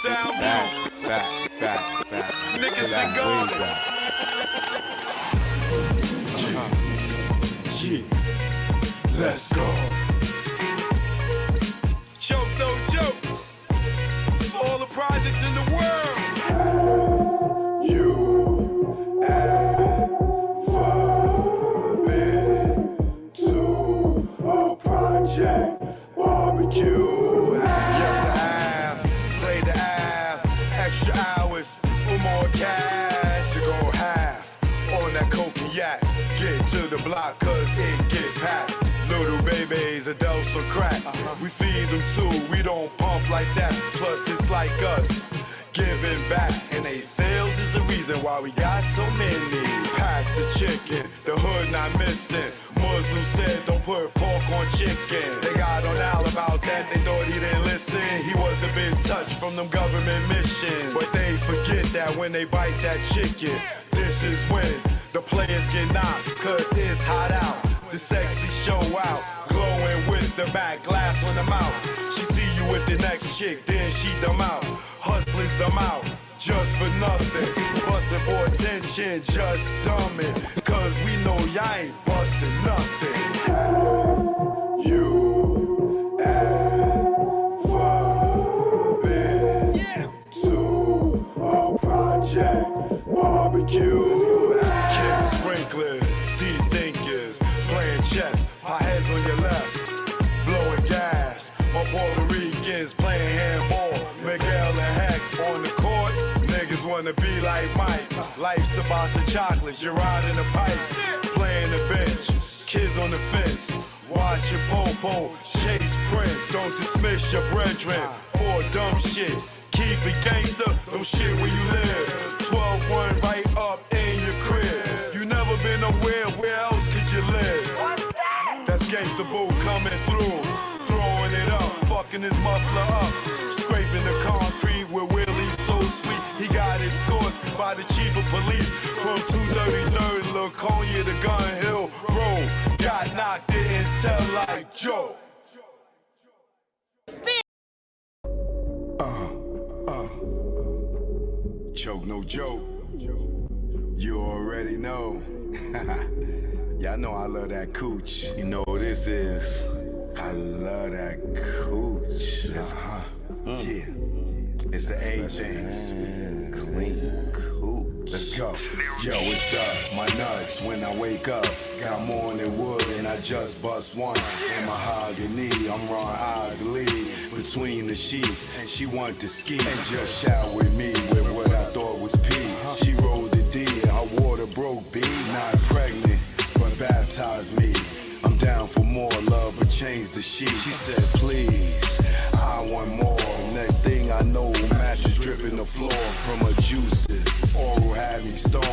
sound back. Niggas and gone. Yeah, let's go. Choke, no joke. It's all the projects in the world. You ever been to a project barbecue? Yes, I have. Played the half. Extra hours for more cash. To go half on that coke and yak. Get to the block cause it get packed. Little babies, adults or crack. We feed them too, we don't pump like that. Plus it's like us, giving back. And they sales is the reason why we got so many packs of chicken. The hood not missing. Muslims said don't put pork on chicken. They got on Al about that, they thought he didn't listen. He wasn't been touched from them government missions. But they forget that when they bite that chicken, this is when the players get knocked, cause it's hot out. The sexy show out, glowing with the back glass on the mouth. She see you with the next chick, then she dumb out. Hustlers dumb out, just for nothing. Bustin' for attention, just dumbin'. Cause we know y'all ain't bustin' nothing. You ever been to a project barbecue? Kids, sprinklers, deep thinkers, playing chess, hot heads on your left, blowing gas. My Puerto Ricans playing handball, Miguel and Heck on the court. Niggas wanna be like Mike. Life's a box of chocolates, you're riding a pipe, playing the bench. Kids on the fence, watch your po-po, chase Prince. Don't dismiss your brethren for dumb shit. Keep it gangster, no shit where you live. 12-1 right up in your crib. You never been nowhere, where else could you live? What's that? That's gangsta boo coming through, throwing it up, fucking his muffler up, scraping the concrete with Willie's so sweet. He got escorts by the chief of police from 233rd Laconia to Gun Hill Road. Got knocked in tell like Joe. Choke, no joke. You already know. Y'all know I love that cooch. You know what this is. I love that cooch. Yeah. It's the A thing. Clean cooch. Let's go. Yo, what's up? My nuts when I wake up. Got more than wood and I just bust one. And mahogany, I'm Ron Osley. Between the sheets, and she want to ski. And just shout with me with what I thought was pee. She rolled the D, her water broke B. Not pregnant, but baptized me. I'm down for more love, but change the sheet. She said, please, I want more. Next thing I know, mattress dripping the floor from her juices. Oral had me stoned,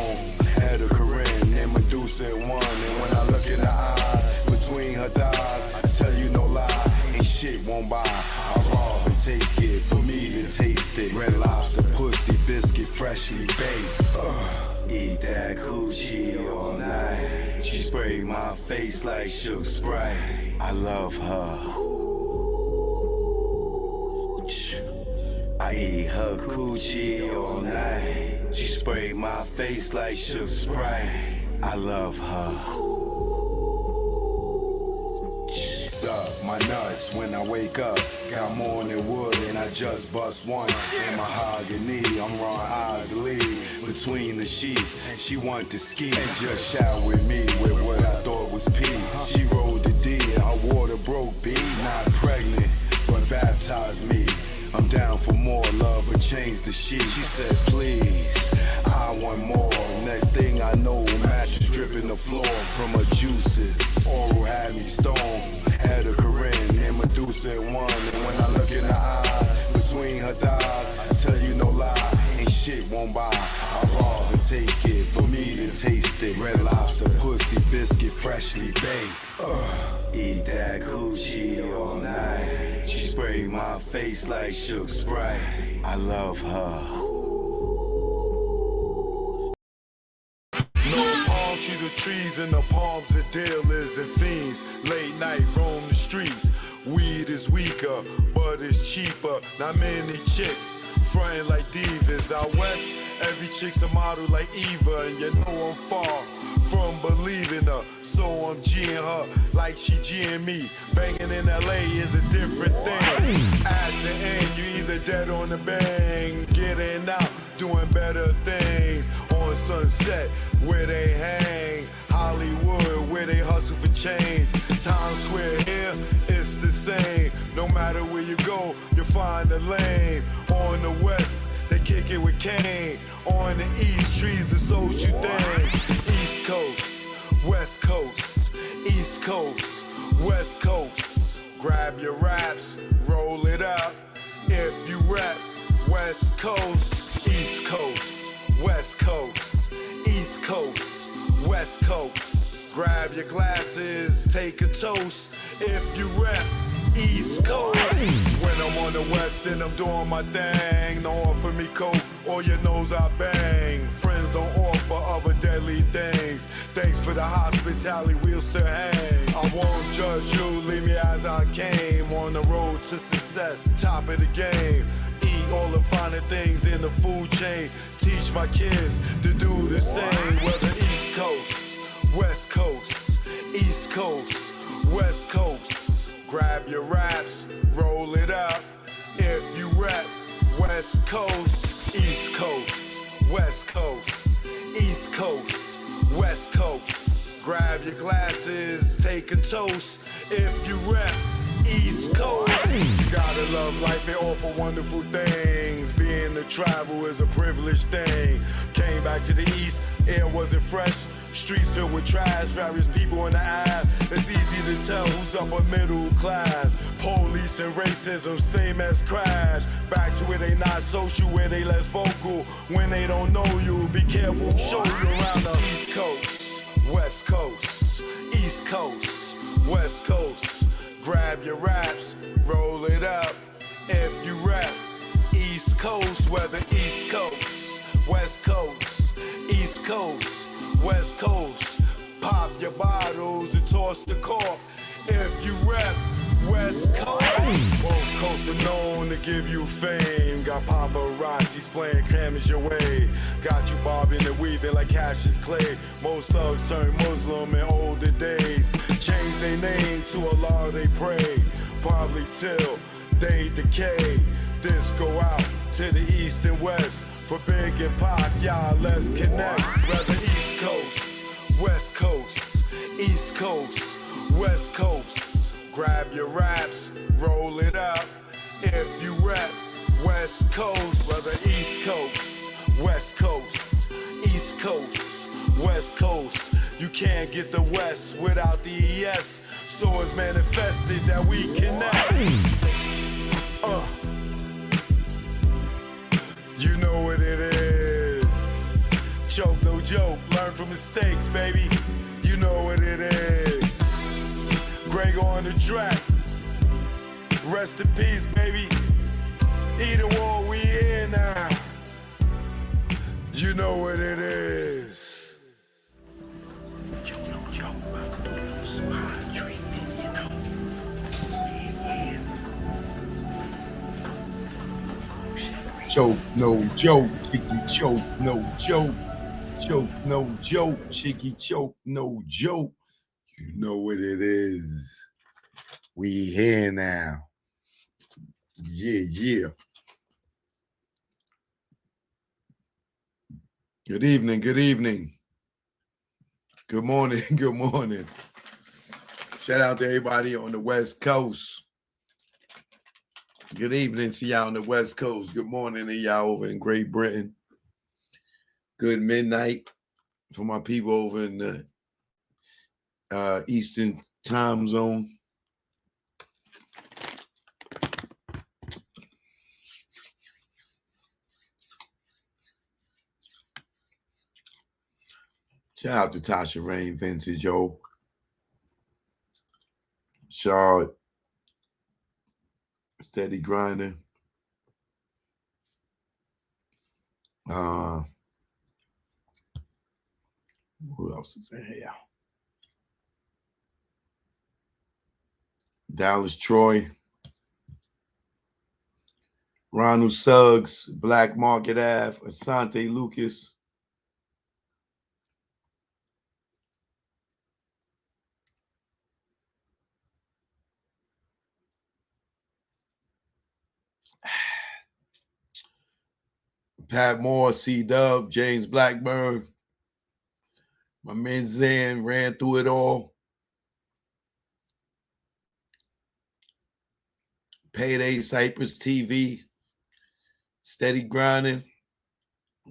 had a Corinne and Medusa in one. And when I look in her eyes, between her thighs, I tell you no lie, ain't shit won't buy. I rob and take it, for me to taste it. Red Lobster, pussy, biscuit, freshly baked. Eat that coochie all night. She sprayed my face like Shook Sprite. I love her. I eat her coochie all night. She sprayed my face like Shook Sprite. I love her. Suck my nuts when I wake up. Got more than wood and I just bust one. In mahogany, I'm Ron Osley. Between the sheets, and she want to ski. And just shout with me with what I thought was pee. She rolled the D, her water broke B. Not pregnant, but baptized me. I'm down for more love, but change the sheet. She said, please, I want more. Next thing I know, mattress dripping the floor from her juices. Oral had me stoned, had a Corinne and Medusa in one. And when I look in her eyes, between her thighs, I tell you no lie, ain't shit won't buy. I rob and take it, for me to taste it. Red Lobster, pussy, biscuit, freshly baked. Eat that coochie all night. She sprayed my face like Shook Sprite. I love her. No palm tree, the trees in the palms of dealers and fiends. Late night roam the streets. Weed is weaker, but it's cheaper. Not many chicks frontin' like divas. Out west, every chick's a model like Eva, and you know I'm far from believing her. So I'm G'ing her like she G'ing me. Banging in LA is a different thing. At the end, you either dead on the bang, getting out, doing better things. On Sunset, where they hang. Hollywood, where they hustle for change. Times Square here, it's the same. No matter where you go, you'll find a lane. On the west, they kick it with Kane. On the east, trees the social thing. East Coast, West Coast, East Coast, West Coast. Grab your raps, roll it up. If you rap, West Coast, East Coast, West Coast, East Coast, West Coast. Grab your glasses, take a toast. If you rap, East Coast. When I'm on the west and I'm doing my thing, don't offer me coke or your nose I bang. Friends don't offer other deadly things. Thanks for the hospitality, we'll still hang. I won't judge you, leave me as I came. On the road to success, top of the game. Eat all the finer things in the food chain. Teach my kids to do the same. Whether East Coast, West Coast, East Coast, West Coast. Grab your raps, roll it up. If you rap, West Coast, East Coast, West Coast, East Coast, West Coast. Grab your glasses, take a toast. If you rap, East Coast. You gotta love life and offer wonderful things. Being to travel is a privileged thing. Came back to the east, air wasn't fresh. Streets filled with trash, various people in the ass. It's easy to tell who's upper middle class. Police and racism, same as crash. Back to where they not social, where they less vocal. When they don't know you, be careful who show you around the East Coast, West Coast, East Coast, West Coast. Grab your raps, roll it up. If you rap, East Coast, whether East Coast, West Coast, East Coast, West Coast. Pop your bottles and toss the cork. If you rap, West Coast. Both coasts are known to give you fame. Got paparazzis playing cameras your way. Got you bobbing and weaving like Cassius Clay. Most thugs turn Muslim in older days. Change their name to Allah they pray. Probably till they decay. This go out to the east and west. For Big and Pac, y'all, let's connect. Whether East Coast, West Coast, East Coast, West Coast. Grab your raps, roll it up. If you rap, West Coast. Whether East Coast, West Coast, East Coast, West Coast. You can't get the West without the ES. So it's manifested that we connect. You know what it is. Choke, no joke. Learn from mistakes, baby. You know what it is. Greg on the track. Rest in peace, baby. Either war, we here now. You know what it is. Choke, no joke. About to do a little smile treatment, you know. Yeah. Choke, no joke, chicky choke, no joke. Choke, no joke, chicky choke, no joke. You know what it is. We here now. Yeah. Good evening, good evening. Good morning, good morning. Shout out to everybody on the West Coast. Good evening to y'all on the West Coast. Good morning to y'all over in Great Britain. Good midnight for my people over in the Eastern time zone. Shout out to Tasha Rain, Vintage, yo. Charlotte. Steady grinding. Who else is in here? Dallas, Troy. Ronald Suggs, Black Market Ave, Asante Lucas. Pat Moore, C Dub, James Blackburn. My man Zan ran through it all. Payday, Cypress TV, Steady Grinding.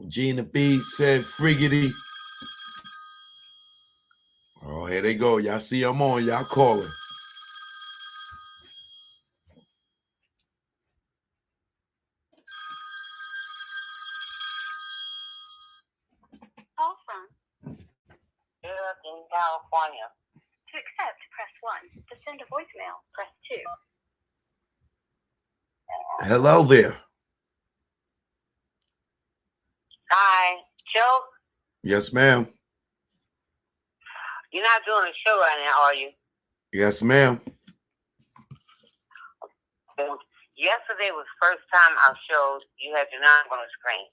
Gina B said Friggity. Oh, here they go. Y'all see I'm on. Y'all calling. Call from in California. To accept, press 1. To send a voicemail, press 2. Hello there. Hi, Joe. Yes, ma'am. You're not doing a show right now, are you? Yes, ma'am. Yesterday was the first time I showed you had your number on the screen.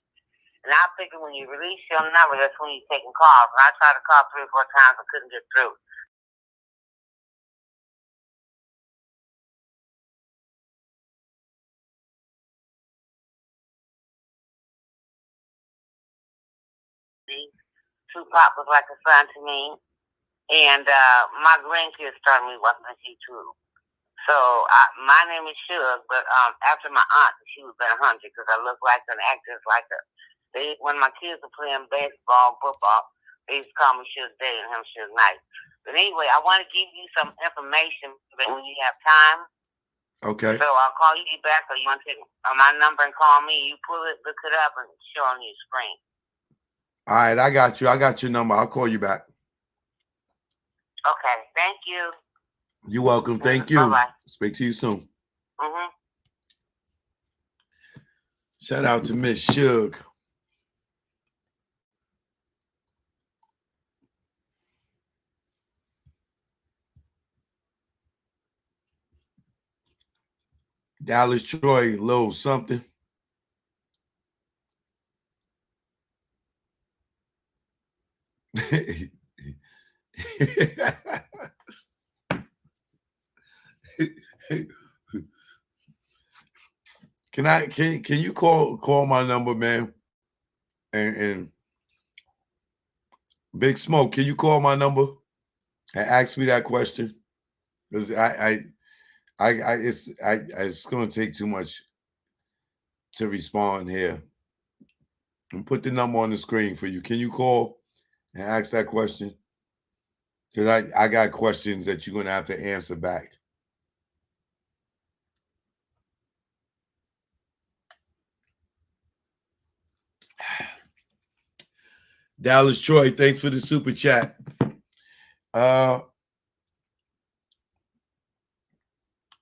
And I figured when you release your number, that's when you're taking calls. And I tried to call 3 or 4 times, I couldn't get through. Tupac was like a son to me. And my grandkids started me watching YouTube. So my name is Suge, but after my aunt, she was been 100 because I look like her and act just like her. When my kids were playing baseball, football, they used to call me Suge Day and him Suge Night. But anyway, I want to give you some information when you have time. Okay. So I'll call you back, or you want to take my number and call me. You pull it, look it up, and show on your screen. All right, I got you. I got your number. I'll call you back. Okay, thank you. You're welcome. Thank you. Bye-bye. Speak to you soon. Mm-hmm. Shout out to Miss Suge. Dallas Troy, little something. Can you call my number, man? And Big Smoke, can you call my number and ask me that question? Because it's gonna take too much to respond here. And put the number on the screen for you. Can you call and ask that question? Because I got questions that you're gonna have to answer back. Dallas Troy, thanks for the super chat.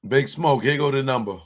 Big Smoke, here go the number.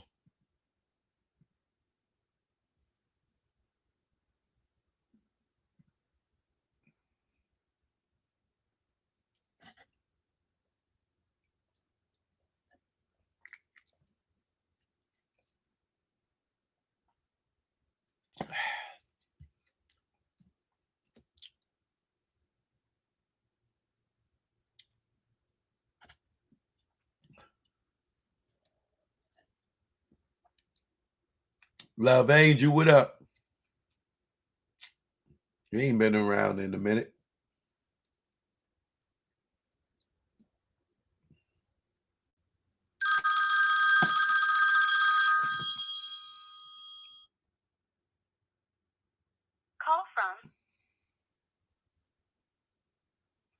Love Angel, what up? You ain't been around in a minute. Call from.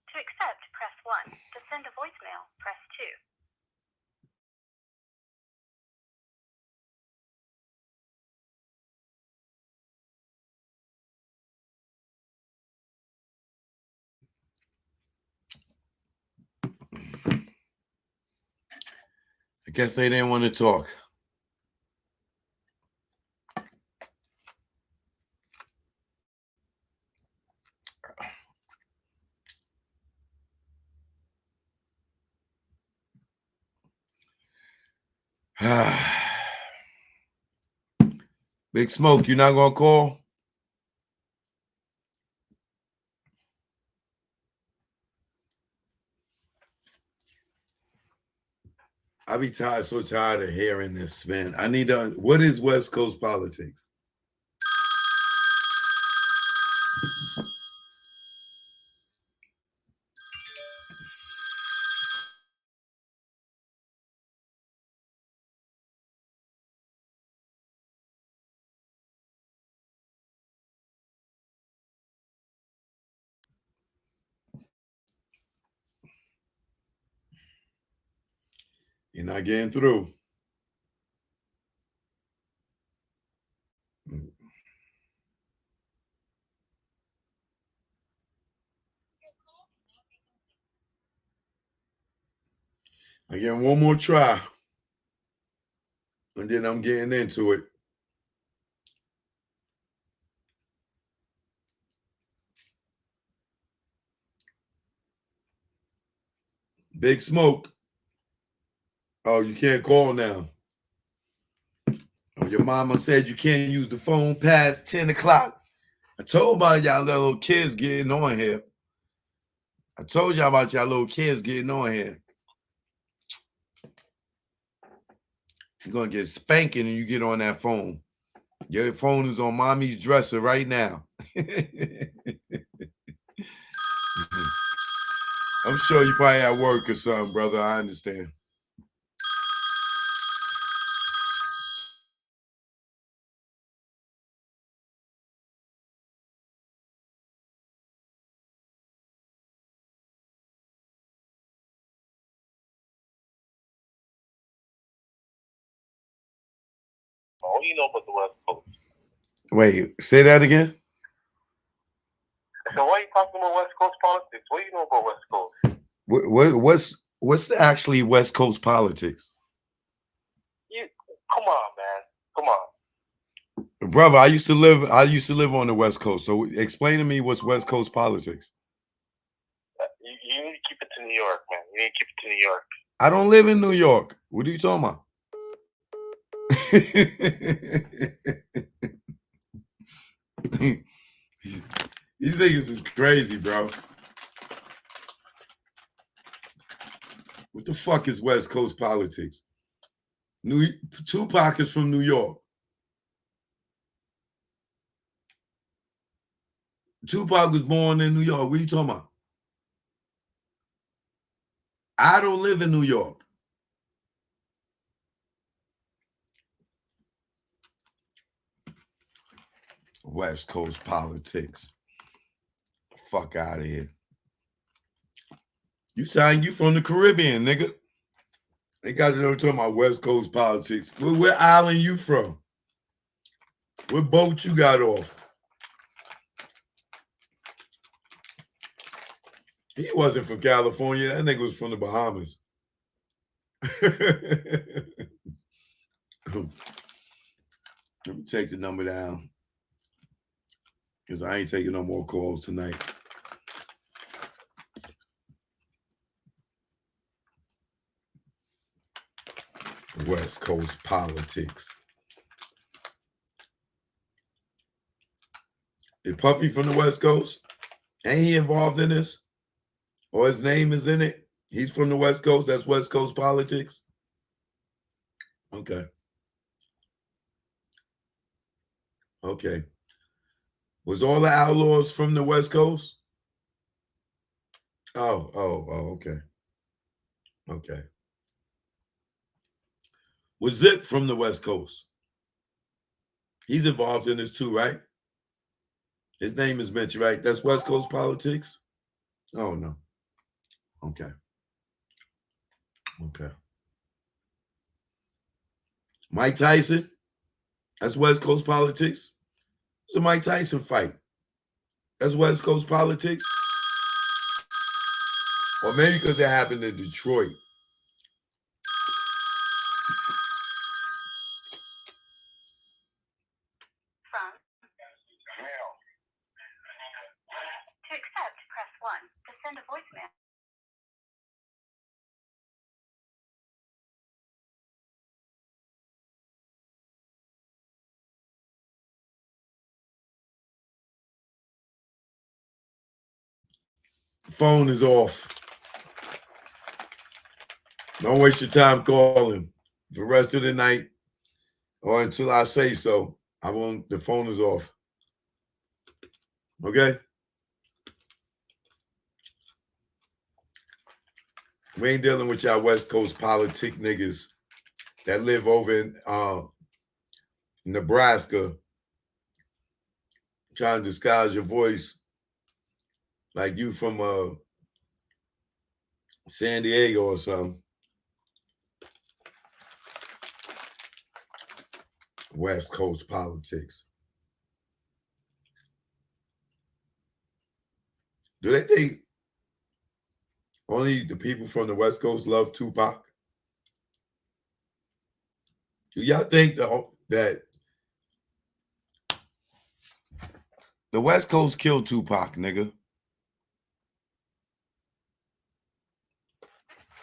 To accept, press 1. To send a voicemail, press 2. I guess they didn't want to talk. Big Smoke, you're not gonna call? I be so tired of hearing this, man. I need to. What is West Coast politics? You're not getting through. Again, one more try. And then I'm getting into it. Big Smoke. Oh, you can't call now. Oh, your mama said you can't use the phone past 10 o'clock. I told about y'all little kids getting on here. I told y'all about y'all little kids getting on here. You're going to get spanking and you get on that phone. Your phone is on mommy's dresser right now. I'm sure you probably at work or something, brother. I understand. What do you know about the West Coast? Wait, say that again? So why are you talking about West Coast politics? What do you know about West Coast? What's actually West Coast politics? Come on, man. Come on. Brother, I used to live on the West Coast. So explain to me what's West Coast politics. You need to keep it to New York, man. You need to keep it to New York. I don't live in New York. What are you talking about? These niggas is crazy, bro. What the fuck is West Coast politics? Tupac is from New York. Tupac was born in New York. What are you talking about? I don't live in New York. West Coast politics. Fuck out of here. You sound you from the Caribbean, nigga. They got to know talking about West Coast politics. Where island you from? What boat you got off? He wasn't from California. That nigga was from the Bahamas. Let me take the number down. Because I ain't taking no more calls tonight. West Coast politics. Is Puffy from the West Coast? Ain't he involved in this? Or his name is in it? He's from the West Coast. That's West Coast politics. Okay. Okay. Was all the Outlaws from the West Coast? Oh, okay. Okay. Was Zip from the West Coast? He's involved in this too, right? His name is mentioned, right? That's West Coast politics? Oh, no. Okay. Okay. Mike Tyson? That's West Coast politics? It's a Mike Tyson fight. That's West Coast politics? Or maybe because it happened in Detroit. To accept, press 1. To send a voicemail. phone is off. Don't waste your time calling. For the rest of the night or until I say so, the phone is off. Okay? We ain't dealing with y'all West Coast politic niggas that live over in Nebraska trying to disguise your voice like you from San Diego or something. West Coast politics. Do they think only the people from the West Coast love Tupac? Do y'all think that the West Coast killed Tupac, nigga?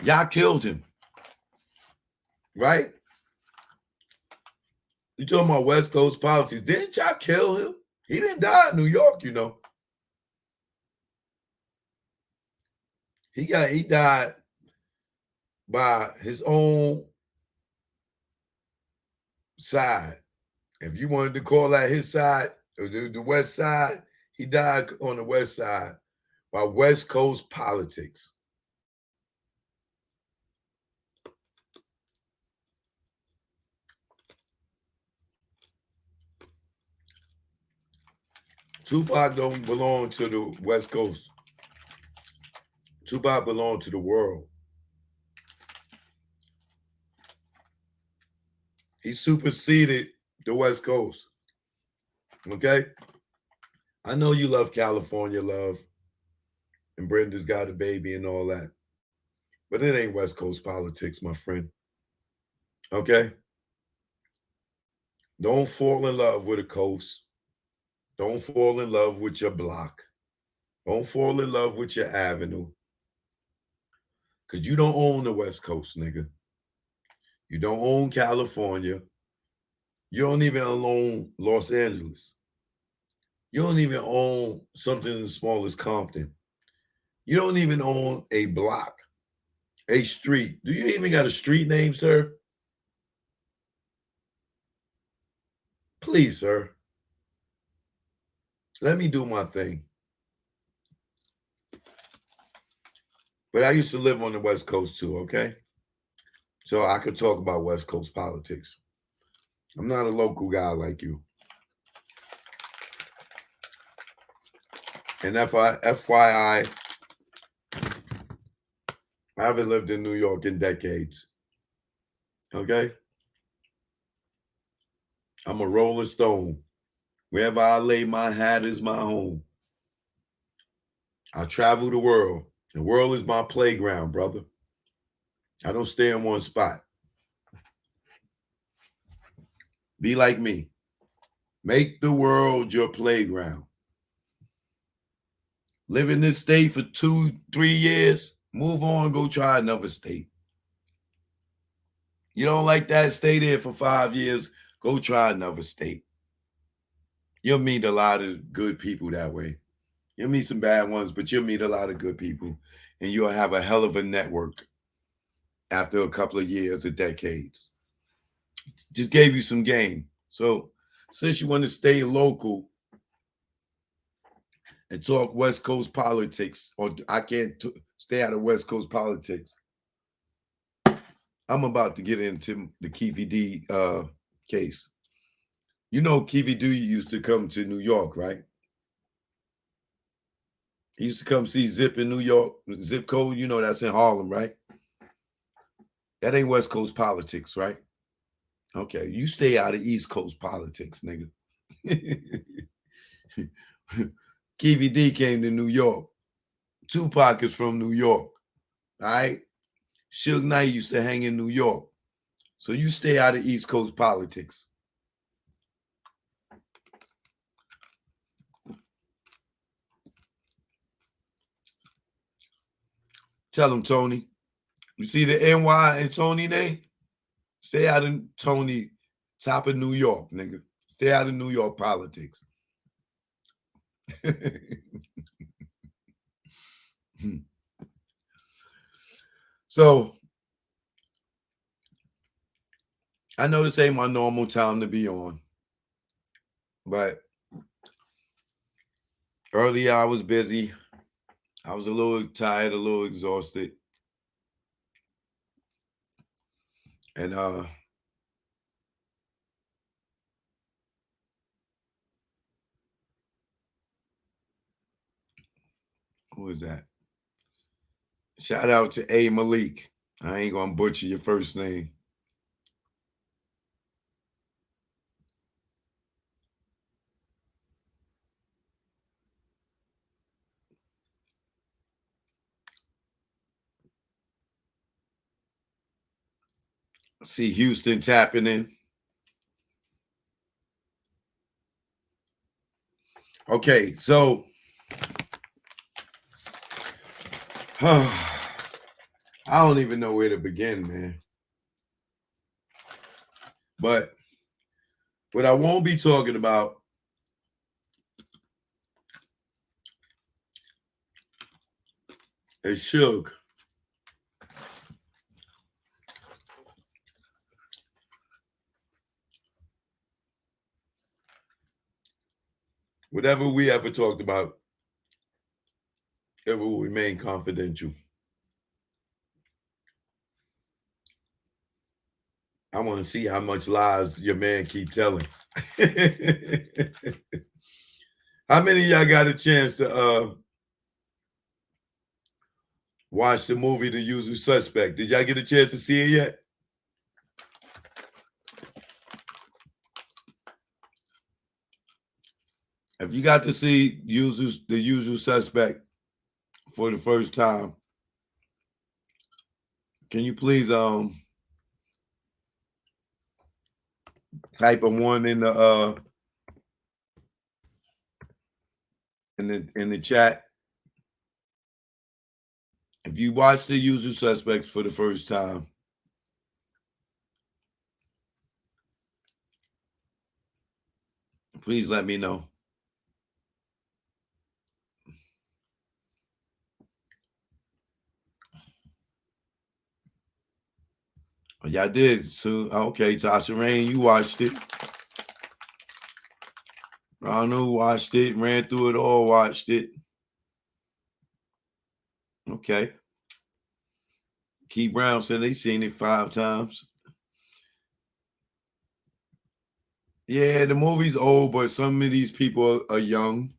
Y'all killed him, right? You talking about West Coast politics. Didn't y'all kill him? He didn't die in New York, you know. He died by his own side. If you wanted to call that his side, the West Side, he died on the West Side by West Coast politics. Tupac don't belong to the West Coast. Tupac belonged to the world. He superseded the West Coast. Okay? I know you love California love, and Brenda's got a baby and all that. But it ain't West Coast politics, my friend. Okay? Don't fall in love with a coast. Don't fall in love with your block. Don't fall in love with your avenue. Because you don't own the West Coast, nigga. You don't own California. You don't even own Los Angeles. You don't even own something as small as Compton. You don't even own a block, a street. Do you even got a street name, sir? Please, sir. Let me do my thing. But I used to live on the West Coast too, okay? So I could talk about West Coast politics. I'm not a local guy like you. And FYI, I haven't lived in New York in decades. Okay? I'm a Rolling Stone. Wherever I lay my hat is my home. I travel the world. The world is my playground, brother. I don't stay in one spot. Be like me. Make the world your playground. Live in this state for 2-3 years. Move on, go try another state. You don't like that? Stay there for 5 years. Go try another state. You'll meet a lot of good people that way. You'll meet some bad ones, but you'll meet a lot of good people. And you'll have a hell of a network after a couple of years or decades. Just gave you some game. So since you want to stay local and talk West Coast politics, or I can't stay out of West Coast politics, I'm about to get into the Keefe D case. You know Keefe D used to come to New York, right? He used to come see Zip in New York. Zip code, you know that's in Harlem, right? That ain't West Coast politics, right? Okay, you stay out of East Coast politics, nigga. Keefe D came to New York. Tupac is from New York, all right? Suge Knight used to hang in New York. So you stay out of East Coast politics. Tell him, Tony. You see the NY and Tony name? Stay out of Tony, top of New York, nigga. Stay out of New York politics. So I know this ain't my normal time to be on, but earlier I was busy. I was a little tired, a little exhausted. And who is that? Shout out to A. Malik. I ain't gonna butcher your first name. See Houston tapping in. Okay, so I don't even know where to begin, man. But what I won't be talking about is Suge. Whatever we ever talked about, it will remain confidential. I want to see how much lies your man keep telling. How many of y'all got a chance to watch the movie The Usual Suspect? Did y'all get a chance to see it yet? If you got to see The Usual Suspect for the first time, can you please type a 1 in the chat? If you watch The Usual Suspects for the first time, please let me know. Y'all did. So okay, Tasha Rain, you watched it. Ronald watched it, ran through it all, watched it. Okay. Key Brown said they seen it 5 times. Yeah, the movie's old, but some of these people are young.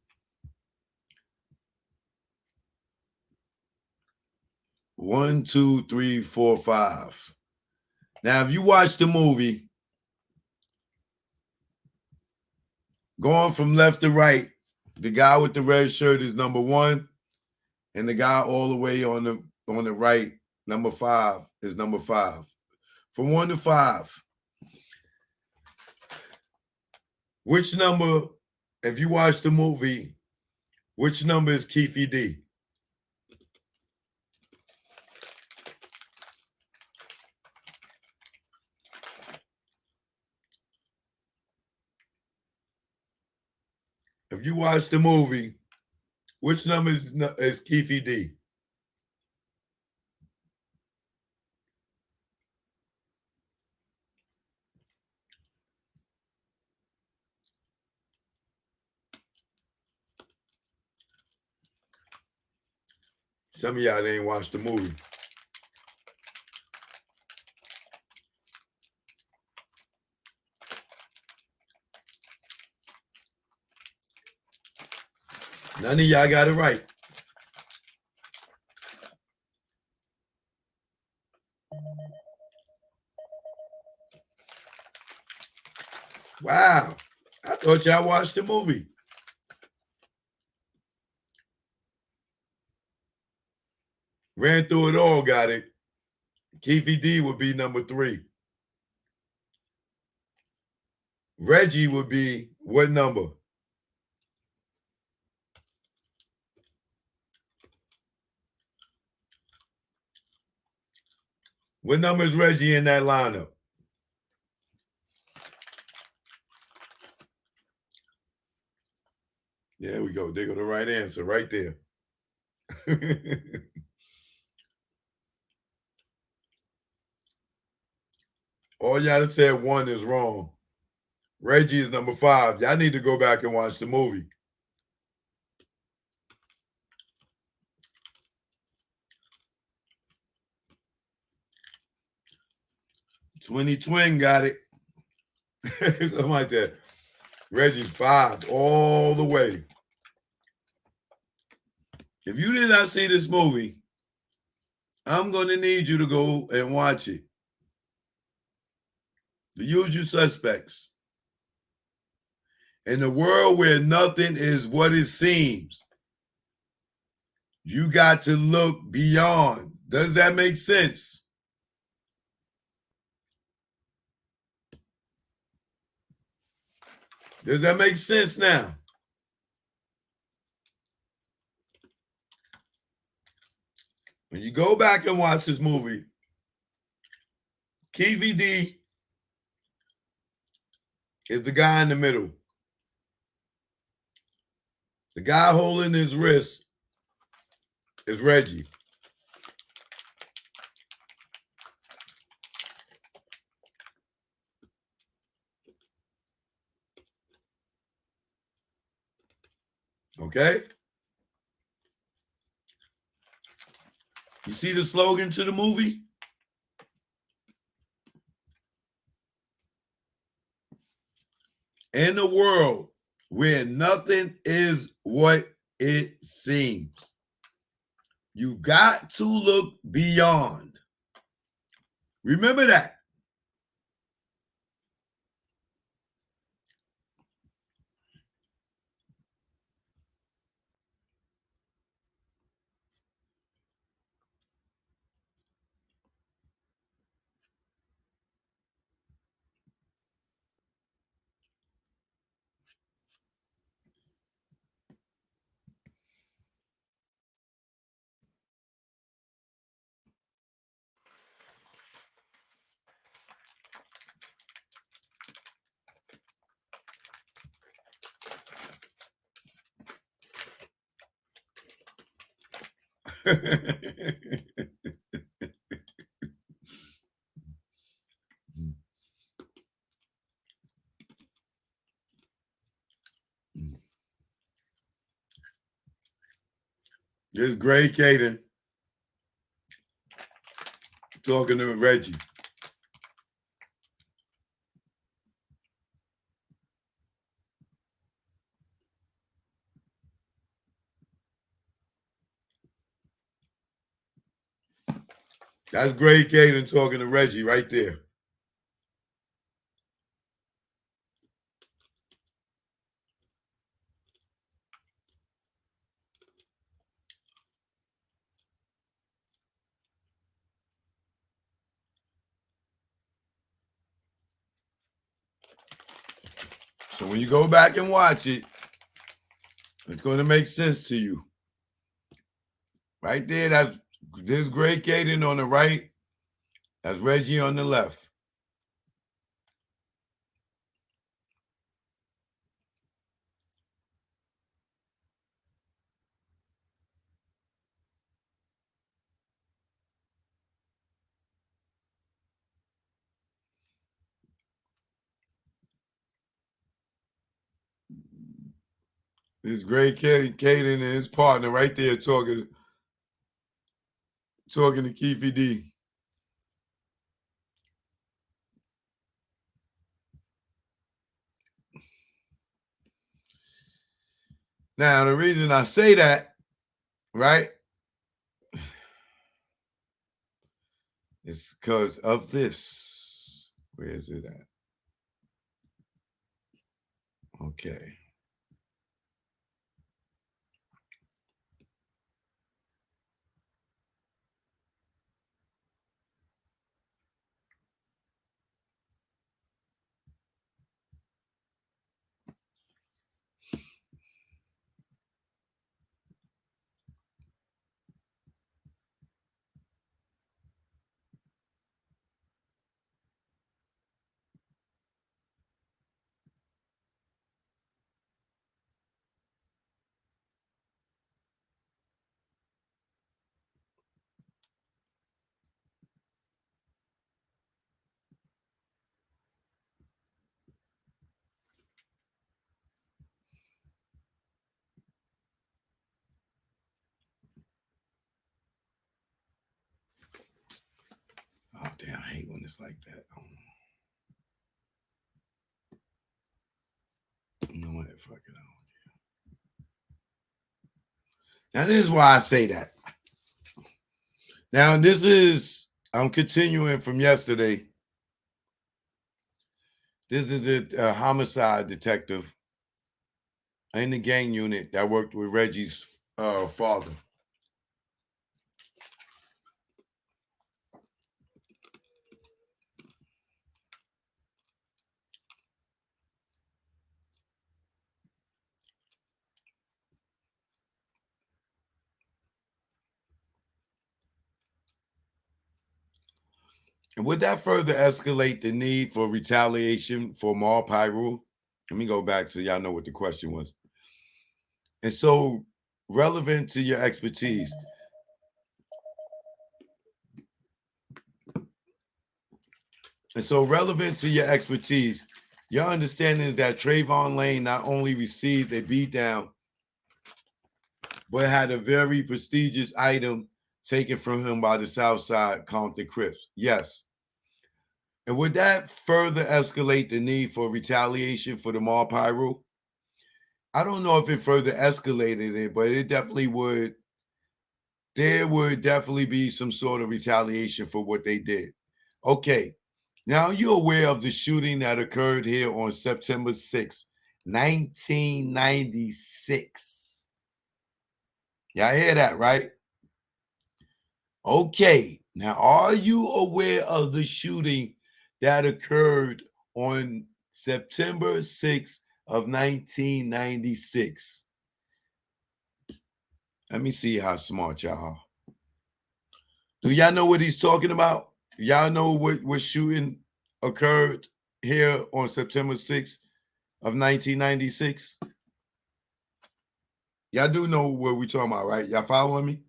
One, two, three, four, 5. Now, if you watch the movie, going from left to right, the guy with the red shirt is number 1, and the guy all the way on the right, number 5, is number 5. From 1 to 5, which number, if you watch the movie, which number is Keefy D? If you watch the movie, which number is Keefy D? Some of y'all ain't watched the movie. None of y'all got it right. Wow. I thought y'all watched the movie. Ran through it all, got it. Keefy D would be number 3. Reggie would be what number? What number is Reggie in that lineup? There we go. There go the right answer right there. All y'all that said 1 is wrong. Reggie is number 5. Y'all need to go back and watch the movie. 20 Twin got it. Something like that. Reggie's 5 all the way. If you did not see this movie, I'm going to need you to go and watch it. The Usual Suspects. In a world where nothing is what it seems, you got to look beyond. Does that make sense? Does that make sense now? When you go back and watch this movie, KVD is the guy in the middle. The guy holding his wrist is Reggie. Okay? You see the slogan to the movie? In a world where nothing is what it seems, you got to look beyond. Remember that. This is Gray Caden talking to Reggie. That's Gray Caden talking to Reggie right there. So when you go back and watch it, it's going to make sense to you. Right there, there's Gray Caden on the right. That's Reggie on the left. This Gray Caden and his partner right there talking to Keefe D. Now, the reason I say that, right, is because of this. Where is it at? Okay. damn, I hate when it's like that. You know what? Fuck it. Now, this is why I say that. Now, I'm continuing from yesterday. This is the homicide detective in the gang unit that worked with Reggie's father. And would that further escalate the need for retaliation for Mar Pyru? Let me go back so y'all know what the question was. And so, relevant to your expertise. And so, relevant to your expertise, your understanding is that Trayvon Lane not only received a beatdown, but had a very prestigious item taken from him by the Southside Compton Crips. Yes. And would that further escalate the need for retaliation for the Mar Pyru? I don't know if it further escalated it, but it definitely would. There would definitely be some sort of retaliation for what they did. Okay. Now, you're aware of the shooting that occurred here on September 6, 1996. Y'all hear that, right? Okay. Now, are you aware of the shooting that occurred on September 6th of 1996? Let me see how smart y'all are. Do y'all know what he's talking about? Y'all know what shooting occurred here on September 6th of 1996? Y'all do know what we're talking about, right? Y'all following me?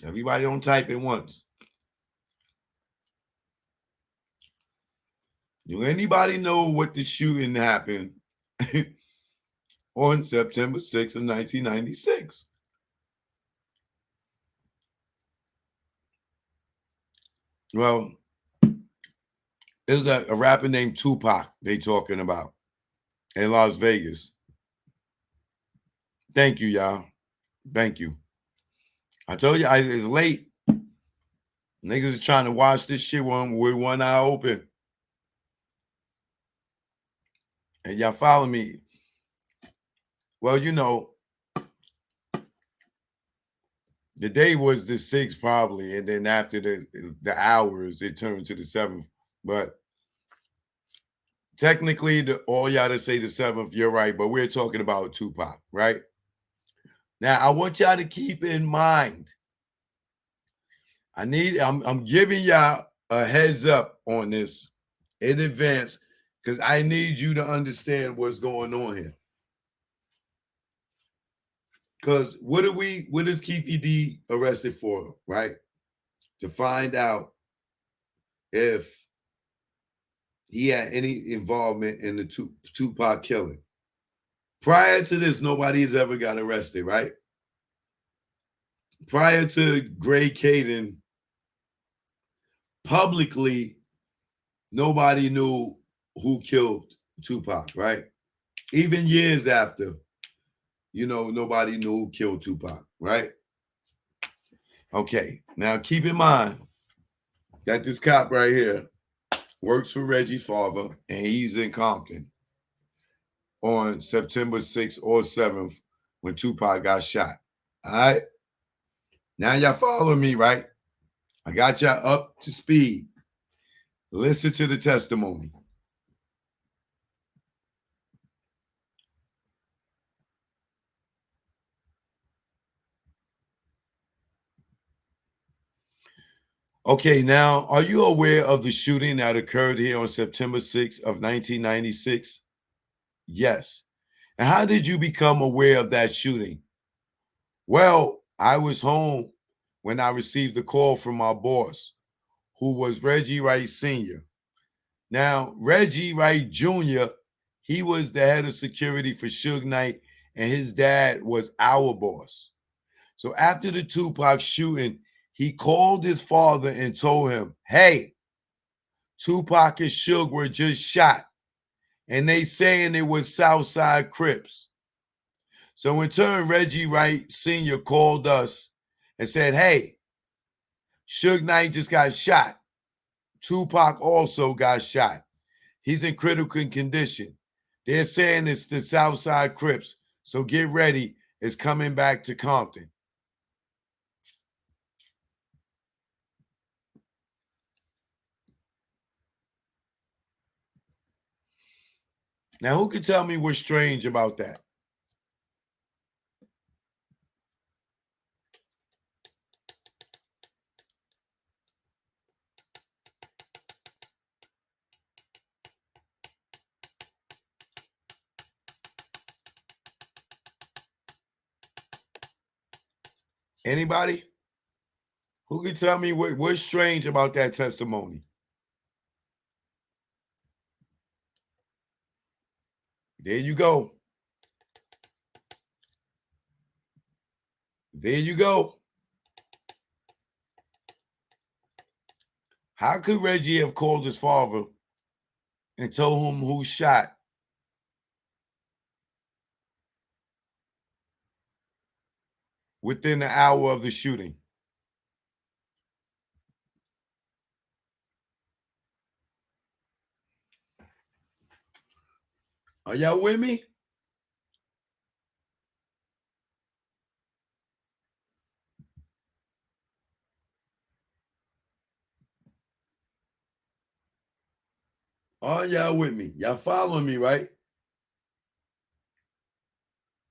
Everybody don't type it once. Do anybody know what the shooting happened on September 6th of 1996? Well, there's a rapper named Tupac they talking about in Las Vegas. Thank you, y'all. Thank you. I told you it's late. Niggas is trying to watch this shit with one eye open. And y'all follow me. Well, you know, the day was the 6th probably, and then after the hours, it turned to the 7th. But technically, all y'all that say the 7th, you're right, but we're talking about Tupac, right? Now, I want y'all to keep in mind, I'm giving y'all a heads up on this in advance because I need you to understand what's going on here. Because what is Keefe D arrested for, right? To find out if he had any involvement in the Tupac killing. Prior to this, nobody has ever got arrested, right? Prior to Gray Caden, publicly, nobody knew who killed Tupac, right? Even years after, nobody knew who killed Tupac, right? Okay, now keep in mind that this cop right here works for Reggie's father, and he's in Compton on September 6th or 7th when Tupac got shot. All right? Now y'all following me, right? I got y'all up to speed. Listen to the testimony. Okay, now, are you aware of the shooting that occurred here on September 6th of 1996? Yes. And how did you become aware of that shooting? Well, I was home when I received a call from my boss, who was Reggie Wright Jr. Now, Reggie Wright Jr., he was the head of security for Suge Knight, and his dad was our boss. So after the Tupac shooting, he called his father and told him, hey, Tupac and Suge were just shot, and they saying it was Southside Crips. So in turn, Reggie Wright Sr. called us and said, hey, Suge Knight just got shot. Tupac also got shot. He's in critical condition. They're saying it's the Southside Crips. So get ready. It's coming back to Compton. Now, who can tell me what's strange about that? Anybody? Who can tell me what's strange about that testimony? There you go. There you go. How could Reggie have called his father and told him who shot within an hour of the shooting? Are y'all with me? Are y'all with me? Y'all following me, right?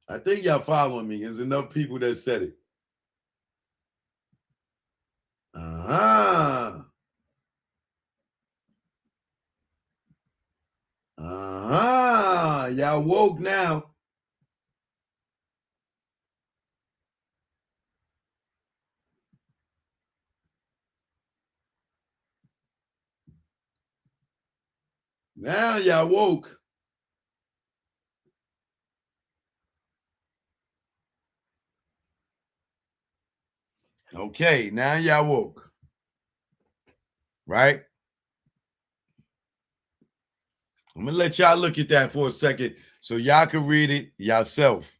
I think y'all following me. There's enough people that said it. Uh-huh. Uh-huh. Y'all woke now. Now y'all woke. Okay, now y'all woke. Right? I'm going to let y'all look at that for a second so y'all can read it yourself.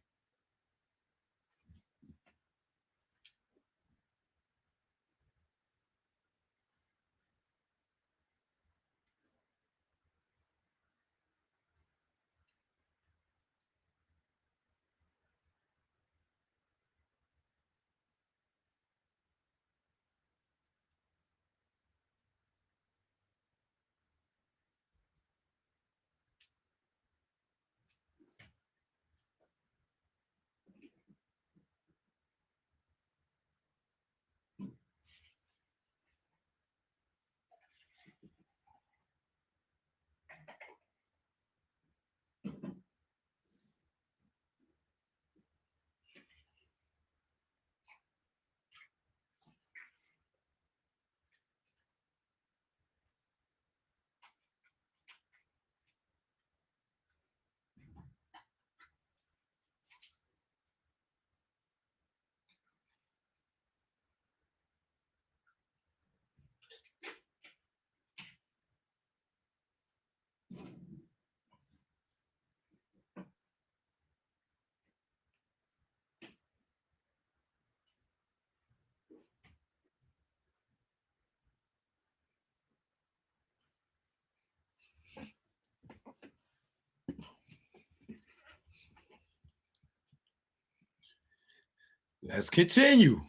Let's continue.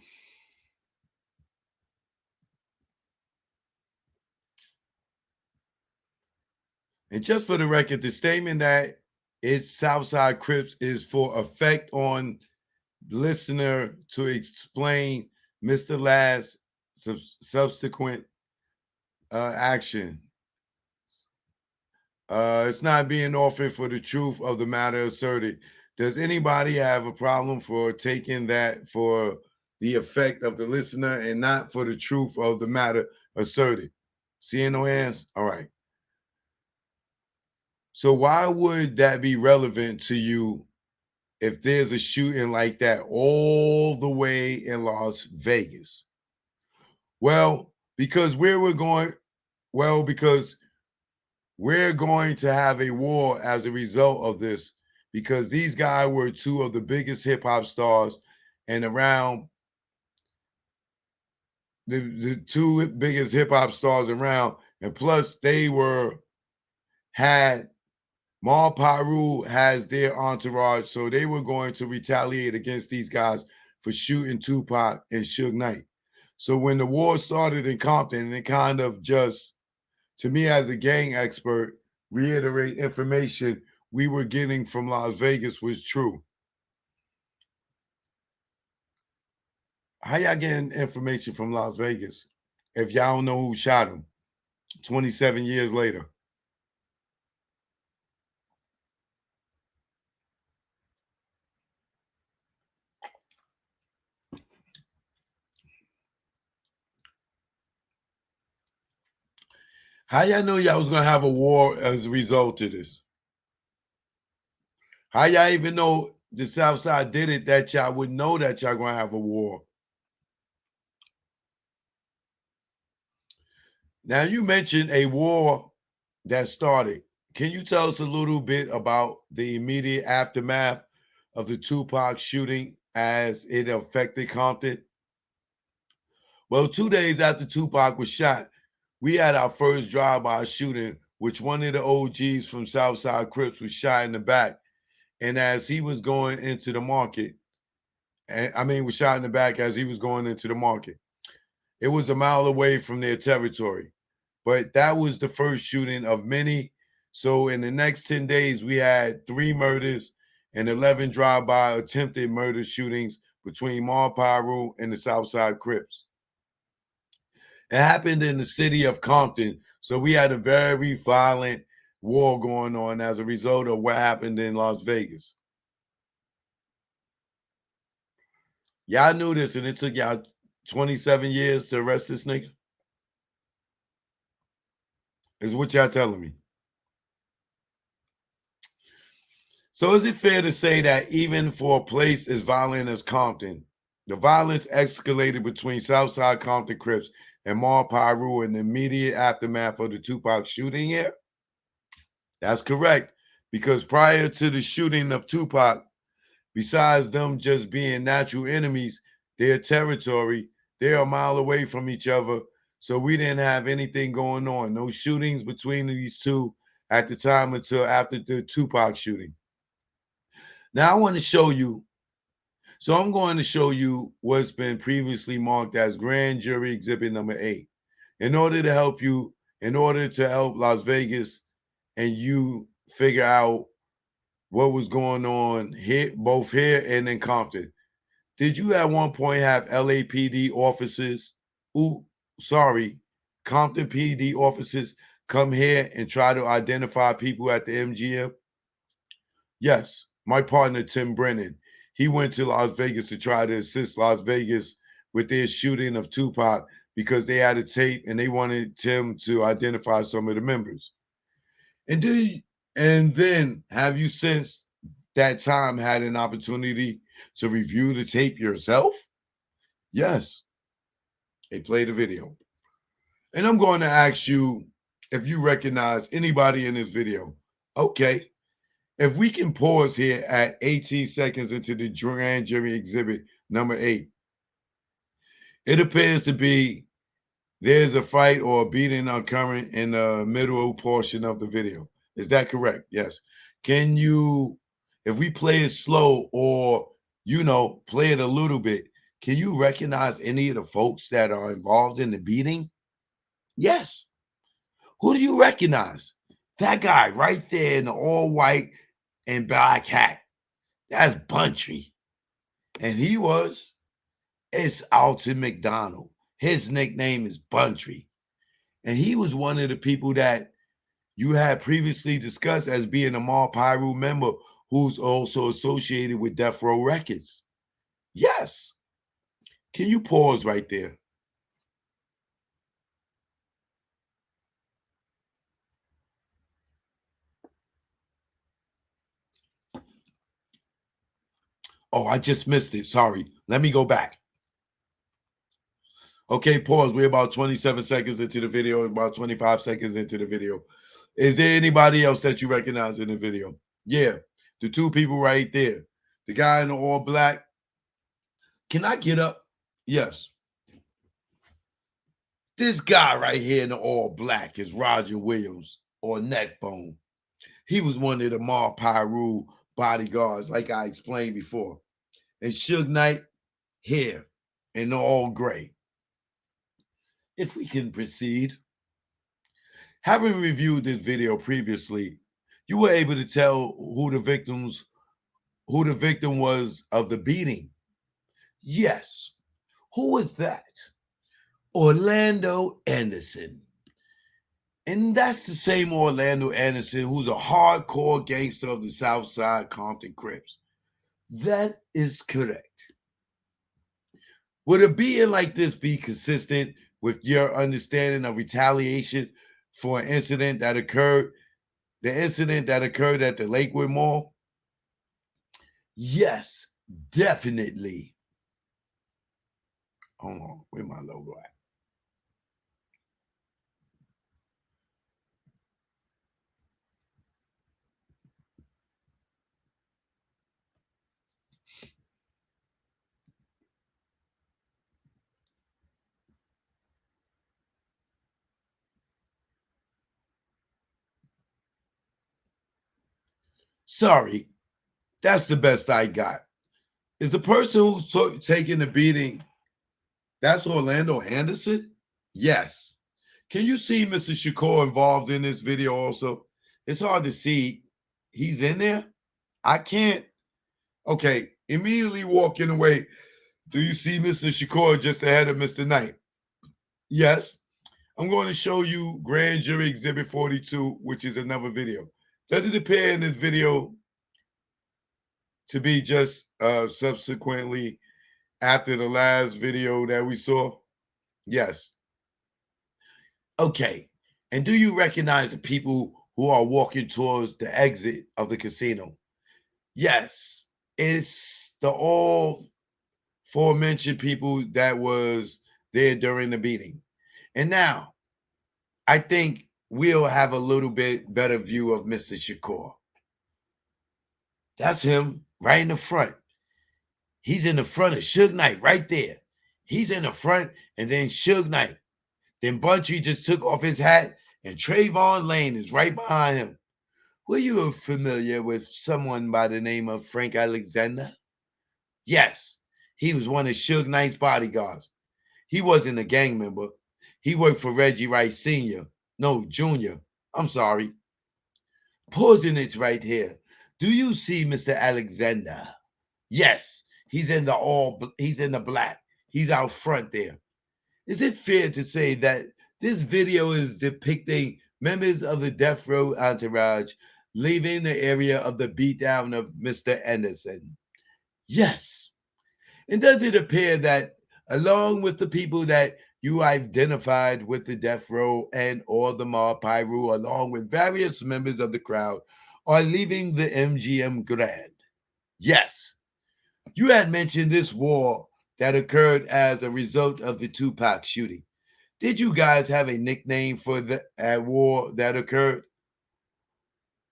And just for the record, the statement that it's Southside Crips is for effect on listener to explain Mr. Last subsequent action. It's not being offered for the truth of the matter asserted. Does anybody have a problem for taking that for the effect of the listener and not for the truth of the matter asserted? Seeing no hands? All right. So why would that be relevant to you if there's a shooting like that all the way in Las Vegas? Well, because because we're going to have a war as a result of this, because these guys were two of the biggest hip hop stars and around the two biggest hip hop stars around, and plus they had Mal Paru has their entourage, so they were going to retaliate against these guys for shooting Tupac and Suge Knight. So when the war started in Compton, and it kind of just, to me as a gang expert, reiterate information we were getting from Las Vegas was true. How y'all getting information from Las Vegas if y'all don't know who shot him 27 years later? How y'all know y'all was gonna have a war as a result of this? How y'all even know the South Side did it that y'all would know that y'all gonna have a war? Now you mentioned a war that started. Can you tell us a little bit about the immediate aftermath of the Tupac shooting as it affected Compton? Well, 2 days after Tupac was shot, we had our first drive-by shooting, which one of the OGs from Southside Crips was shot in the back. And as he was going into the market, was shot in the back as he was going into the market. It was a mile away from their territory. But that was the first shooting of many. So in the next 10 days, we had 3 murders and 11 drive-by attempted murder shootings between Mal Paru and the Southside Crips. It happened in the city of Compton. So we had a very violent war going on as a result of what happened in Las Vegas. Y'all knew this, and it took y'all 27 years to arrest this nigga? Is what y'all telling me. So is it fair to say that even for a place as violent as Compton, the violence escalated between Southside Compton Crips and Mal Paru in the immediate aftermath of the Tupac shooting here? That's correct, because prior to the shooting of Tupac, besides them just being natural enemies, their territory, they're a mile away from each other. So we didn't have anything going on. No shootings between these two at the time until after the Tupac shooting. Now I want to show you. So I'm going to show you what's been previously marked as grand jury exhibit number 8. In order to help Las Vegas and you figure out what was going on here, both here and in Compton. Did you at one point have LAPD officers, Compton PD officers come here and try to identify people at the MGM? Yes, my partner, Tim Brennan, he went to Las Vegas to try to assist Las Vegas with their shooting of Tupac because they had a tape and they wanted Tim to identify some of the members. And then have you since that time had an opportunity to review the tape yourself? Yes. They played the video. And I'm going to ask you if you recognize anybody in this video. Okay. If we can pause here at 18 seconds into the grand jury exhibit number 8, it appears to be there's a fight or a beating occurring in the middle portion of the video. Is that correct? Yes. Can you, if we play it slow or, play it a little bit, can you recognize any of the folks that are involved in the beating? Yes. Who do you recognize? That guy right there in the all white and black hat. That's Buntry. And it's Alton McDonald. His nickname is Buntry. And he was one of the people that you had previously discussed as being a Mal Paru member who's also associated with Deathrow Records. Yes. Can you pause right there? Oh, I just missed it. Sorry. Let me go back. Okay, pause. We're about 27 seconds into the video, about 25 seconds into the video. Is there anybody else that you recognize in the video? Yeah, the two people right there. The guy in the all black. Can I get up? Yes. This guy right here in the all black is Roger Williams, or Neckbone. He was one of the Mar Pyru bodyguards, like I explained before. And Suge Knight here in the all gray. If we can proceed. Having reviewed this video previously, you were able to tell who the victim was of the beating. Yes. Who was that? Orlando Anderson. And that's the same Orlando Anderson who's a hardcore gangster of the South Side Compton Crips. That is correct. Would a beating like this be consistent with your understanding of retaliation for an incident that occurred, the incident that occurred at the Lakewood Mall? Yes, definitely. Hold on, where's my logo at? Sorry, that's the best I got. Is the person who's taking the beating, that's Orlando Anderson? Yes. Can you see Mr. Shakur involved in this video also? It's hard to see. He's in there? I can't. Okay, immediately walking away. Do you see Mr. Shakur just ahead of Mr. Knight? Yes. I'm going to show you Grand Jury Exhibit 42, which is another video. Does it appear in this video to be just subsequently after the last video that we saw? Yes. Okay. And do you recognize the people who are walking towards the exit of the casino? Yes. It's the all aforementioned people that was there during the beating. And now, I think we'll have a little bit better view of Mr. Shakur. That's him right in the front. He's in the front of Suge Knight right there. He's in the front, and then Suge Knight. Then Bunchy just took off his hat, and Trayvon Lane is right behind him. Were you familiar with someone by the name of Frank Alexander? Yes, he was one of Suge Knight's bodyguards. He wasn't a gang member. He worked for Reggie Wright Sr. No, Jr. I'm sorry. Pausing it right here. Do you see Mr. Alexander? Yes, he's in the black. He's out front there. Is it fair to say that this video is depicting members of the Deathrow entourage leaving the area of the beatdown of Mr. Anderson? Yes. And does it appear that along with the people that you identified with the Deathrow and or the Mar Pyru, along with various members of the crowd, are leaving the MGM Grand? Yes. You had mentioned this war that occurred as a result of the Tupac shooting. Did you guys have a nickname for the war that occurred?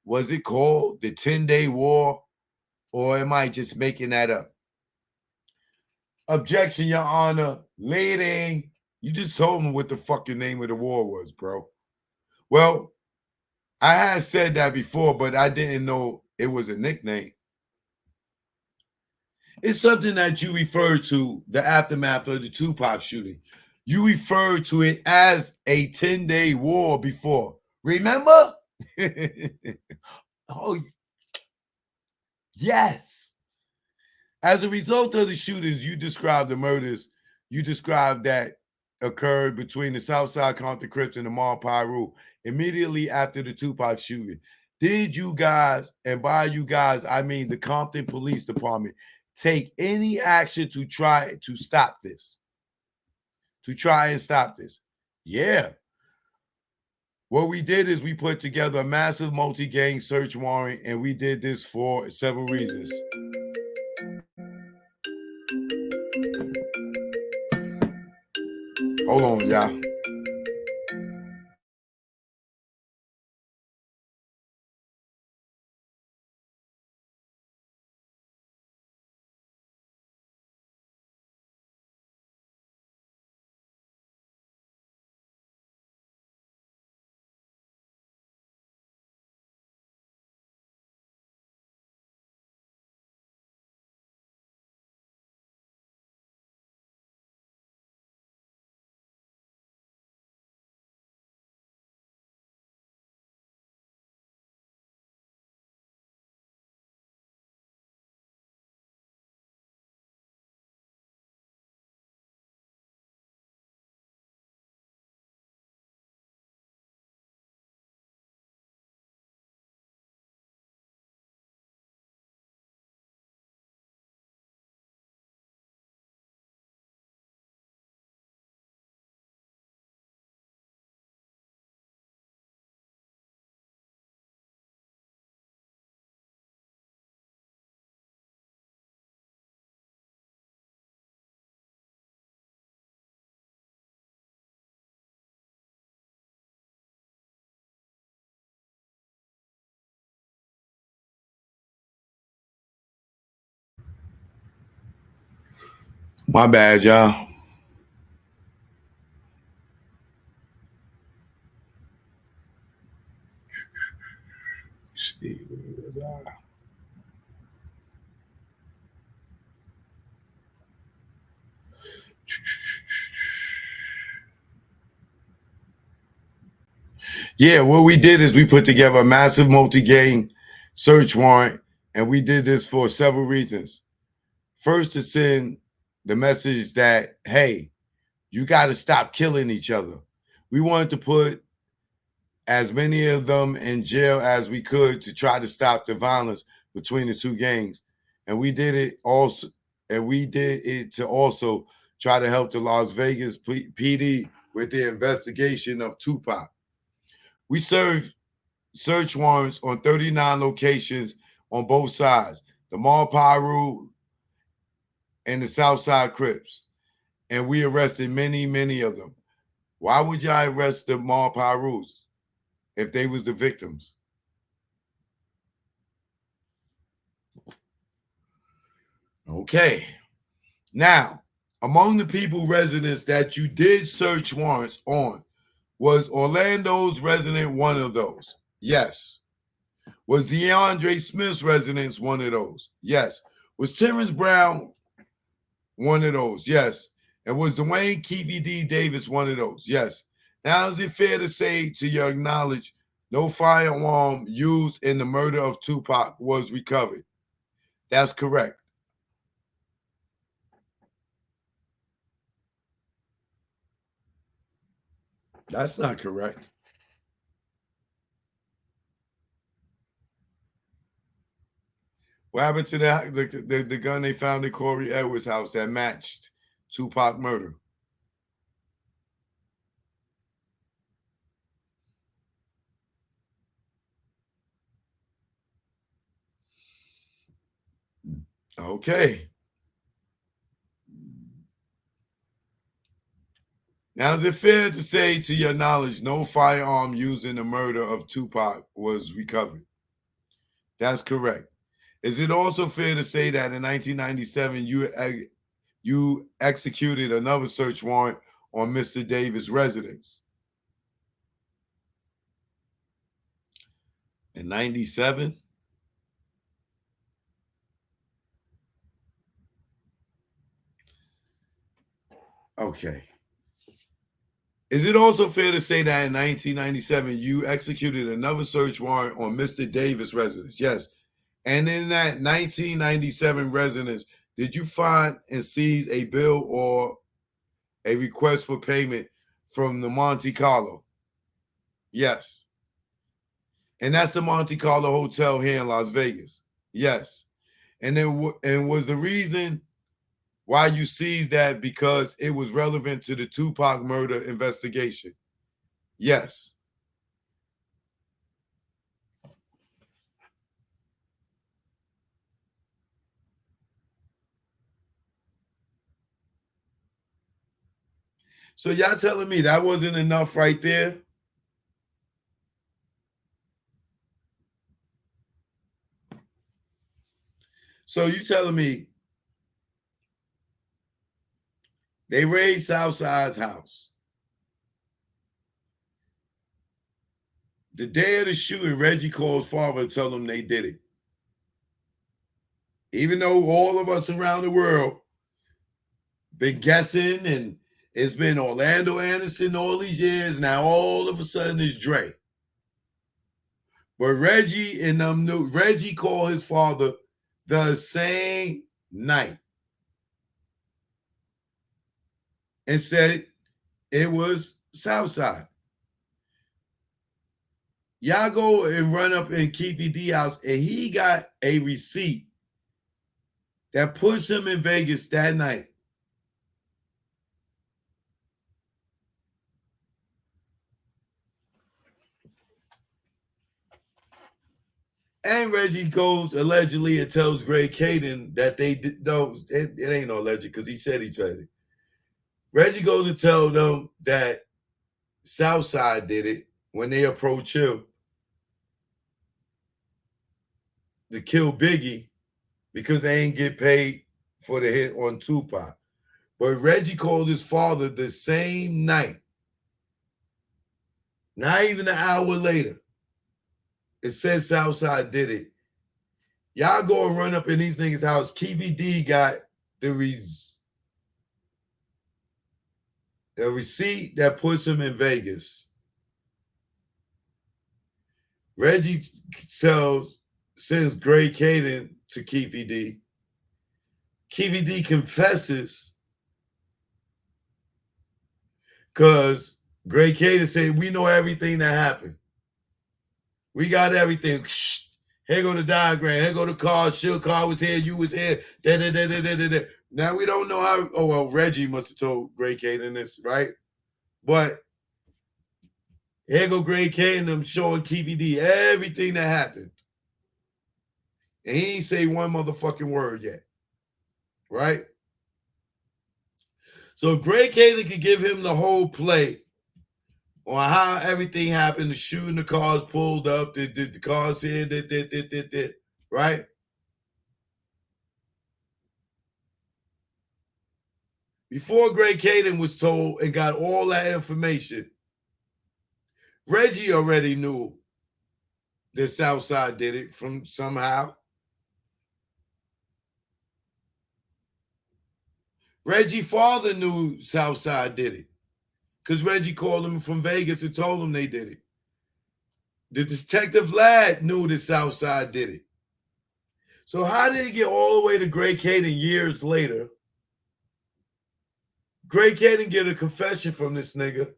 Was it called the 10-Day War, or am I just making that up? Objection, Your Honor. Leading. You just told me what the fucking name of the war was, bro. Well, I had said that before, but I didn't know it was a nickname. It's something that you referred to the aftermath of the Tupac shooting. You referred to it as a 10-day war before. Remember? Oh, yes. As a result of the shootings, you described the murders. You described that occurred between the Southside Compton Crips and the Mar Pyru immediately after the Tupac shooting. Did you guys, and by you guys, I mean the Compton Police Department, take any action to try to stop this? To try and stop this? Yeah. What we did is we put together a massive multi-gang search warrant, and we did this for several reasons. Hold on, y'all. My bad, y'all. See. Yeah, what we did is we put together a massive multi-gang search warrant, and we did this for several reasons. First, to send the message that, hey, you got to stop killing each other. We wanted to put as many of them in jail as we could to try to stop the violence between the two gangs. And we did it also, and we did it to also try to help the Las Vegas PD with their investigation of Tupac. We served search warrants on 39 locations on both sides, the Mall Pyru and the Southside Crips. And we arrested many, many of them. Why would y'all arrest the Mall Pyrus if they was the victims? Okay. Now, among the people residents that you did search warrants on, was Orlando's resident one of those? Yes. Was DeAndre Smith's residence one of those? Yes. Was Terrence Brown one of those? Yes. And was Dwayne Keefe D. Davis one of those? Yes. Now, is it fair to say, to your knowledge, no firearm used in the murder of Tupac was recovered? That's correct. That's not correct. What happened to the gun they found in Corey Edwards' house that matched Tupac murder? Okay. Now, is it fair to say, to your knowledge, no firearm used in the murder of Tupac was recovered? That's correct. Is it also fair to say that in 1997 you executed another search warrant on Mr. Davis' residence? In 97? Okay. Is it also fair to say that in 1997 you executed another search warrant on Mr. Davis' residence? Yes. And in that 1997 residence, did you find and seize a bill or a request for payment from the Monte Carlo? Yes. And that's the Monte Carlo Hotel here in Las Vegas. Yes. And then and was the reason why you seized that because it was relevant to the Tupac murder investigation? Yes. So y'all telling me that wasn't enough right there? So you telling me they raided Southside's house. The day of the shooting, Reggie calls father and tell him they did it. Even though all of us around the world been guessing, and it's been Orlando Anderson all these years, now all of a sudden it's Dre. But Reggie and them knew. Reggie called his father the same night and said it was Southside. Y'all go and run up in Keefy D house, and he got a receipt that puts him in Vegas that night. And Reggie goes allegedly and tells Greg Caden that they did. No, it ain't no alleged because he said it. Reggie goes to tell them that Southside did it when they approach him to kill Biggie because they ain't get paid for the hit on Tupac. But Reggie called his father the same night, not even an hour later. It says Southside did it. Y'all go and run up in these niggas' house. Keefy D got the receipt that puts him in Vegas. Reggie sends Greg Caden to Keefy D. Keefy D confesses because Greg Caden said, we know everything that happened. We got everything. Shh. Here go the diagram. Here go the car. Shield car was here. You was here. Da, da, da, da, da, da, da. Now we don't know how. Oh, well, Reggie must have told Greg Caden this, right? But here go Greg Caden, them showing Keefy D everything that happened. And he ain't say one motherfucking word yet. Right? So Greg Caden could give him the whole play on how everything happened, the shooting, the cars pulled up, the cars here, right? Before Greg Caden was told and got all that information, Reggie already knew that Southside did it from somehow. Reggie's father knew Southside did it because Reggie called him from Vegas and told him they did it. The detective lad knew that Southside did it. So how did it get all the way to Greg Caden years later? Greg Caden get a confession from this nigga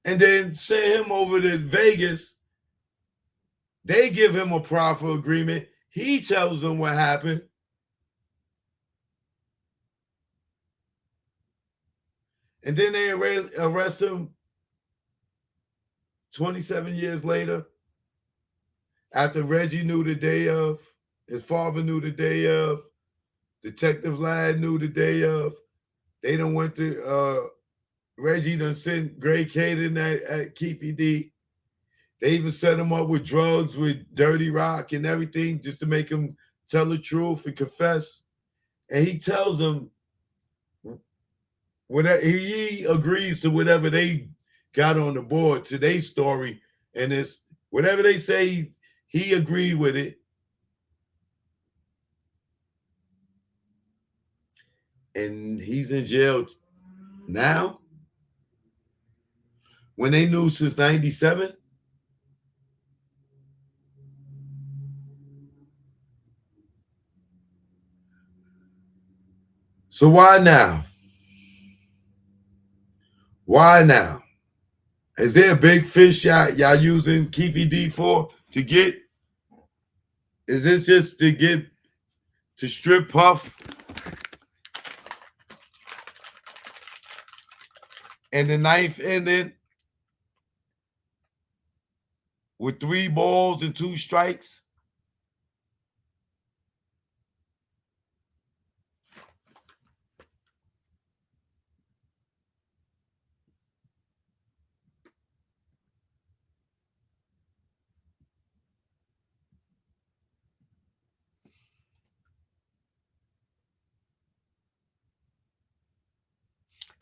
and then send him over to Vegas. They give him a proffer agreement. He tells them what happened. And then they arrest him 27 years later after Reggie knew the day of, his father knew the day of, Detective Ladd knew the day of. They done went to, Reggie done sent Greg Caden at Keefy D. They even set him up with drugs, with Dirty Rock and everything just to make him tell the truth and confess. And he tells them, whatever he agrees to whatever they got on the board, today's story, and it's whatever they say, he agreed with it. And he's in jail now. When they knew since 97. So why now? Why now? Is there a big fish y'all using Keefy D for to get? Is this just to get to strip Puff and the ninth ended with 3 balls and 2 strikes?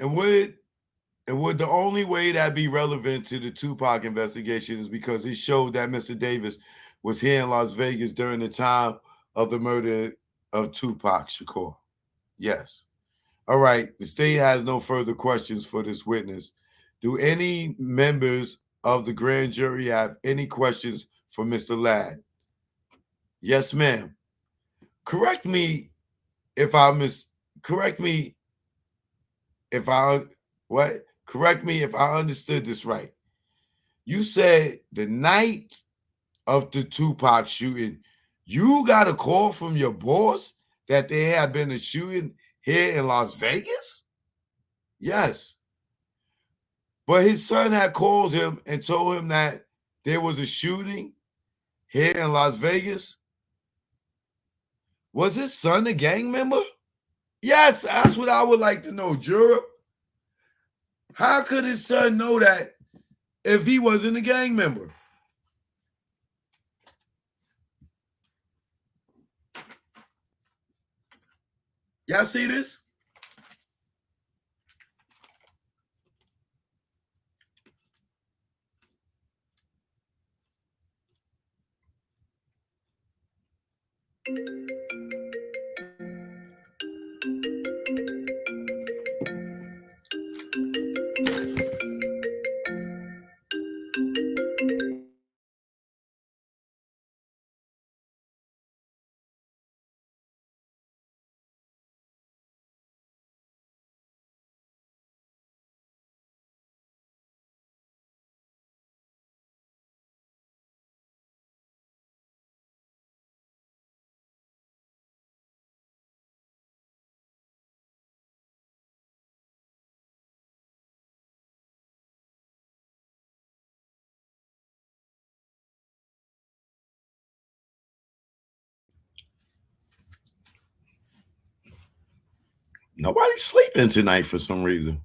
And would the only way that be relevant to the Tupac investigation is because it showed that Mr. Davis was here in Las Vegas during the time of the murder of Tupac Shakur? Yes. All right. The state has no further questions for this witness. Do any members of the grand jury have any questions for Mr. Ladd? Yes, ma'am. Correct me if I understood this right. You said the night of the Tupac shooting, you got a call from your boss that there had been a shooting here in Las Vegas? Yes. But his son had called him and told him that there was a shooting here in Las Vegas. Was his son a gang member? Yes, that's what I would like to know, juror. How could his son know that if he wasn't a gang member? Y'all see this? Nobody's sleeping tonight for some reason.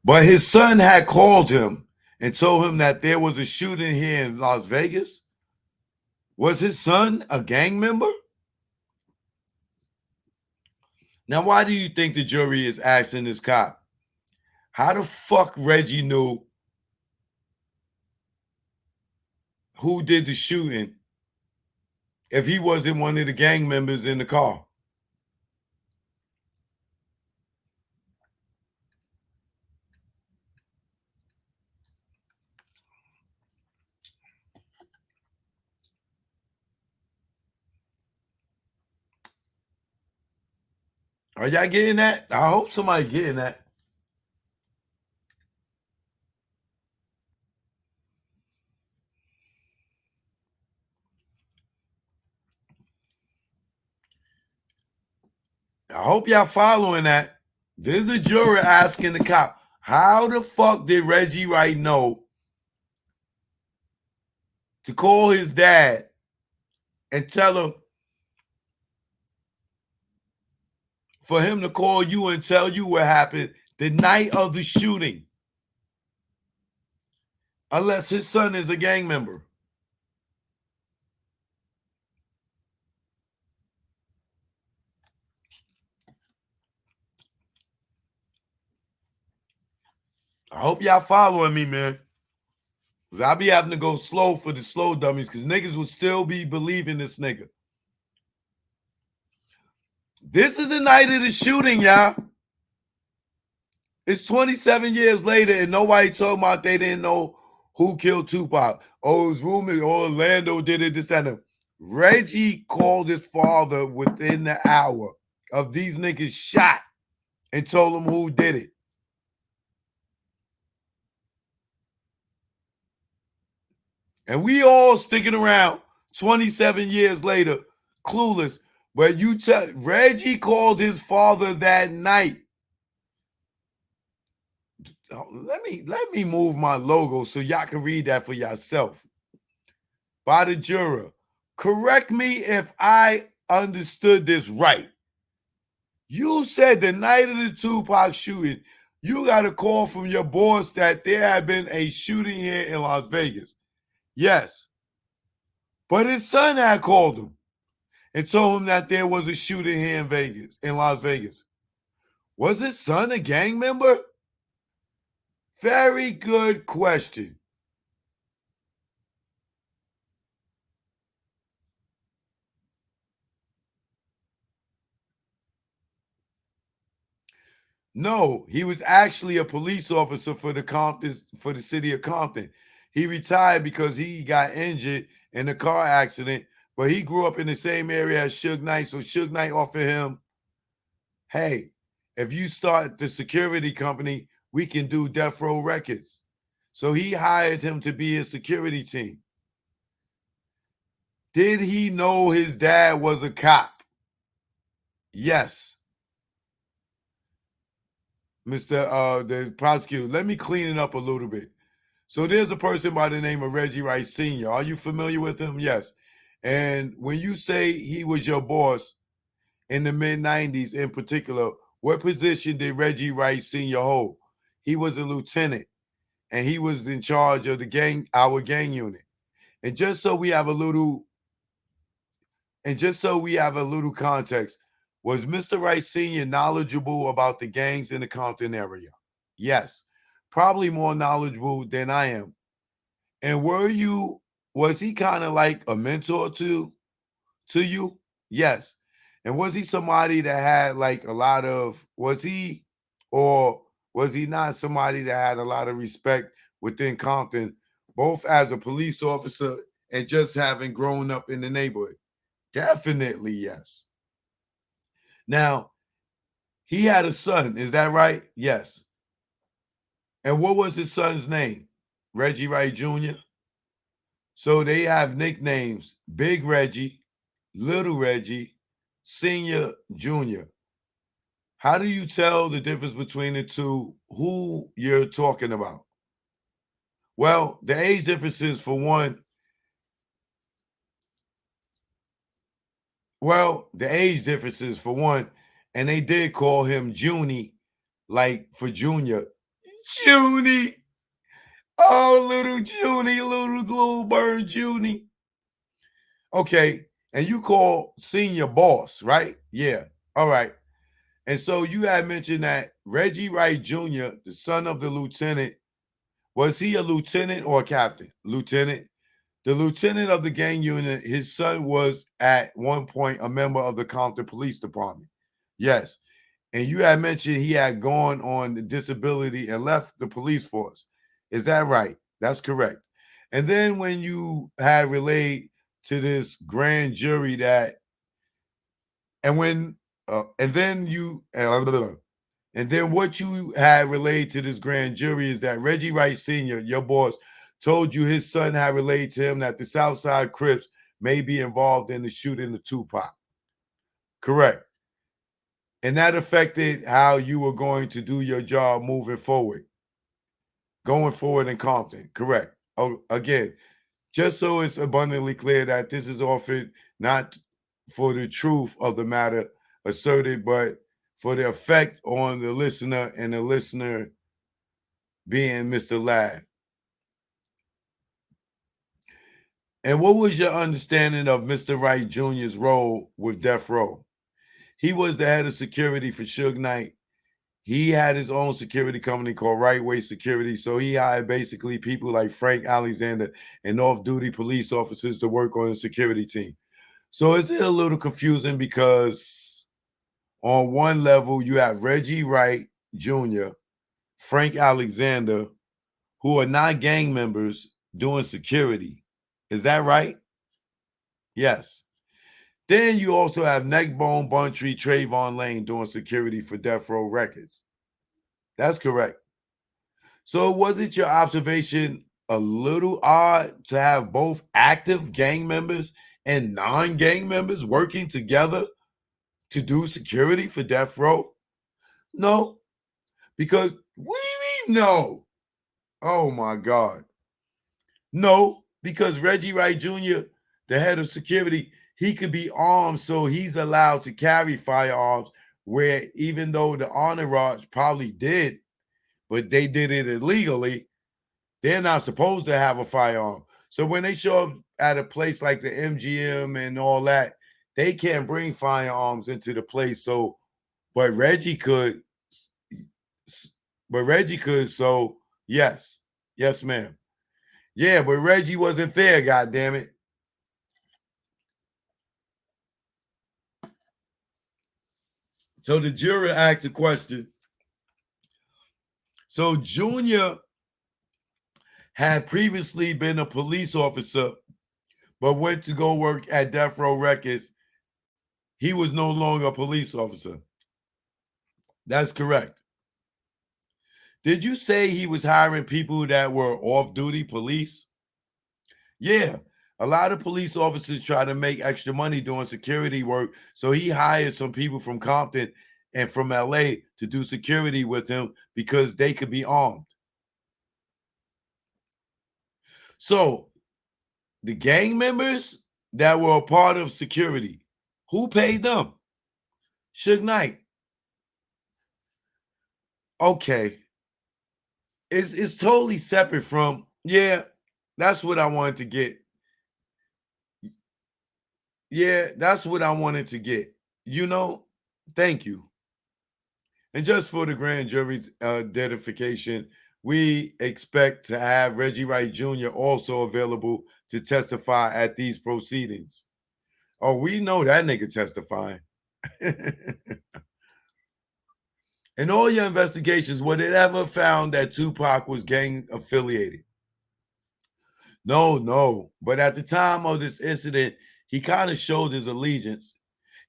But his son had called him and told him that there was a shooting here in Las Vegas. Was his son a gang member? Now, why do you think the jury is asking this cop? How the fuck Reggie knew who did the shooting if he wasn't one of the gang members in the car? Are y'all getting that? I hope somebody getting that. I hope y'all following that. This is a juror asking the cop, how the fuck did Reggie Wright know to call his dad and tell him for him to call you and tell you what happened the night of the shooting? Unless his son is a gang member. I hope y'all following me, man. Because I'll be having to go slow for the slow dummies because niggas will still be believing this nigga. This is the night of the shooting, y'all. It's 27 years later and nobody told about they didn't know who killed Tupac. Oh, it was rumored Orlando did it, this, that, and that. Reggie called his father within the hour of these niggas shot and told him who did it. And we all sticking around 27 years later, clueless. But you tell Reggie called his father that night. Let me move my logo so y'all can read that for yourself. By the juror. Correct me if I understood this right. You said the night of the Tupac shooting, you got a call from your boss that there had been a shooting here in Las Vegas. Yes. But his son had called him and told him that there was a shooting here in Las Vegas. Was his son a gang member? Very good question. No, he was actually a police officer for the city of Compton. He retired because he got injured in a car accident, but he grew up in the same area as Suge Knight. So Suge Knight offered him, hey, if you start the security company, we can do Deathrow Records. So he hired him to be his security team. Did he know his dad was a cop? Yes. Mr. The prosecutor, let me clean it up a little bit. So there's a person by the name of Reggie Wright Sr. Are you familiar with him? Yes. And when you say he was your boss in the mid-90s in particular, what position did Reggie Wright Sr. hold? He was a lieutenant, and he was in charge of our gang unit. And just so we have a little context, was Mr. Wright Sr. knowledgeable about the gangs in the Compton area? Yes. Probably more knowledgeable than I am. And was he kind of like a mentor to you? Yes. And was he somebody that had like was he not somebody that had a lot of respect within Compton, both as a police officer and just having grown up in the neighborhood? Definitely yes. Now, he had a son, is that right? Yes. And what was his son's name? Reggie Wright Jr. So they have nicknames: Big Reggie, Little Reggie, Senior, Junior. How do you tell the difference between the two, who you're talking about? Well, the age differences for one. And they did call him Junie, like for Junior. Junie. Oh, little Junie, little bird Junie. Okay, and you call Senior boss, right? Yeah, all right. And so you had mentioned that Reggie Wright Jr., the son of the lieutenant, was he a lieutenant or a captain? Lieutenant. The lieutenant of the gang unit, his son was at one point a member of the Compton Police Department. Yes. And you had mentioned he had gone on disability and left the police force. Is that right? That's correct. And then when you had relayed to this grand jury that, and then what you had relayed to this grand jury is that Reggie Wright Sr., your boss, told you his son had relayed to him that the Southside Crips may be involved in the shooting of Tupac. Correct. And that affected how you were going to do your job going forward in Compton. Correct. Oh, again, just so it's abundantly clear that this is offered not for the truth of the matter asserted, but for the effect on the listener, and the listener being Mr. Ladd. And what was your understanding of Mr. Wright Jr.'s role with Death Row? He was the head of security for Suge Knight. He had his own security company called Right Way Security. So he hired basically people like Frank Alexander and off-duty police officers to work on the security team. So is it a little confusing because on one level you have Reggie Wright Jr., Frank Alexander, who are not gang members doing security. Is that right? Yes. Then you also have Neckbone, Buntree, Trayvon Lane doing security for Deathrow Records. That's correct. So was it your observation a little odd to have both active gang members and non-gang members working together to do security for Death Row? No. Because, what do you mean no? Oh my God. No, because Reggie Wright Jr., the head of security, he could be armed, so he's allowed to carry firearms, where even though the entourage probably did, but they did it illegally, they're not supposed to have a firearm. So when they show up at a place like the MGM and all that, they can't bring firearms into the place. So, but Reggie could. But Reggie could. So yes, yes, ma'am. Yeah, but Reggie wasn't there. God damn it. So the jury asked a question. So Junior had previously been a police officer, but went to go work at Deathrow Records. He was no longer a police officer. That's correct. Did you say he was hiring people that were off-duty police? Yeah. A lot of police officers try to make extra money doing security work, so he hired some people from Compton and from LA to do security with him because they could be armed. So the gang members that were a part of security, who paid them? Suge Knight. Okay. It's totally separate from, yeah, that's what I wanted to get. Yeah, that's what I wanted to get. You know, thank you. And just for the grand jury's identification, we expect to have Reggie Wright Jr. also available to testify at these proceedings. Oh, we know that nigga testifying. In all your investigations, was it ever found that Tupac was gang affiliated? No. But at the time of this incident, he kind of showed his allegiance.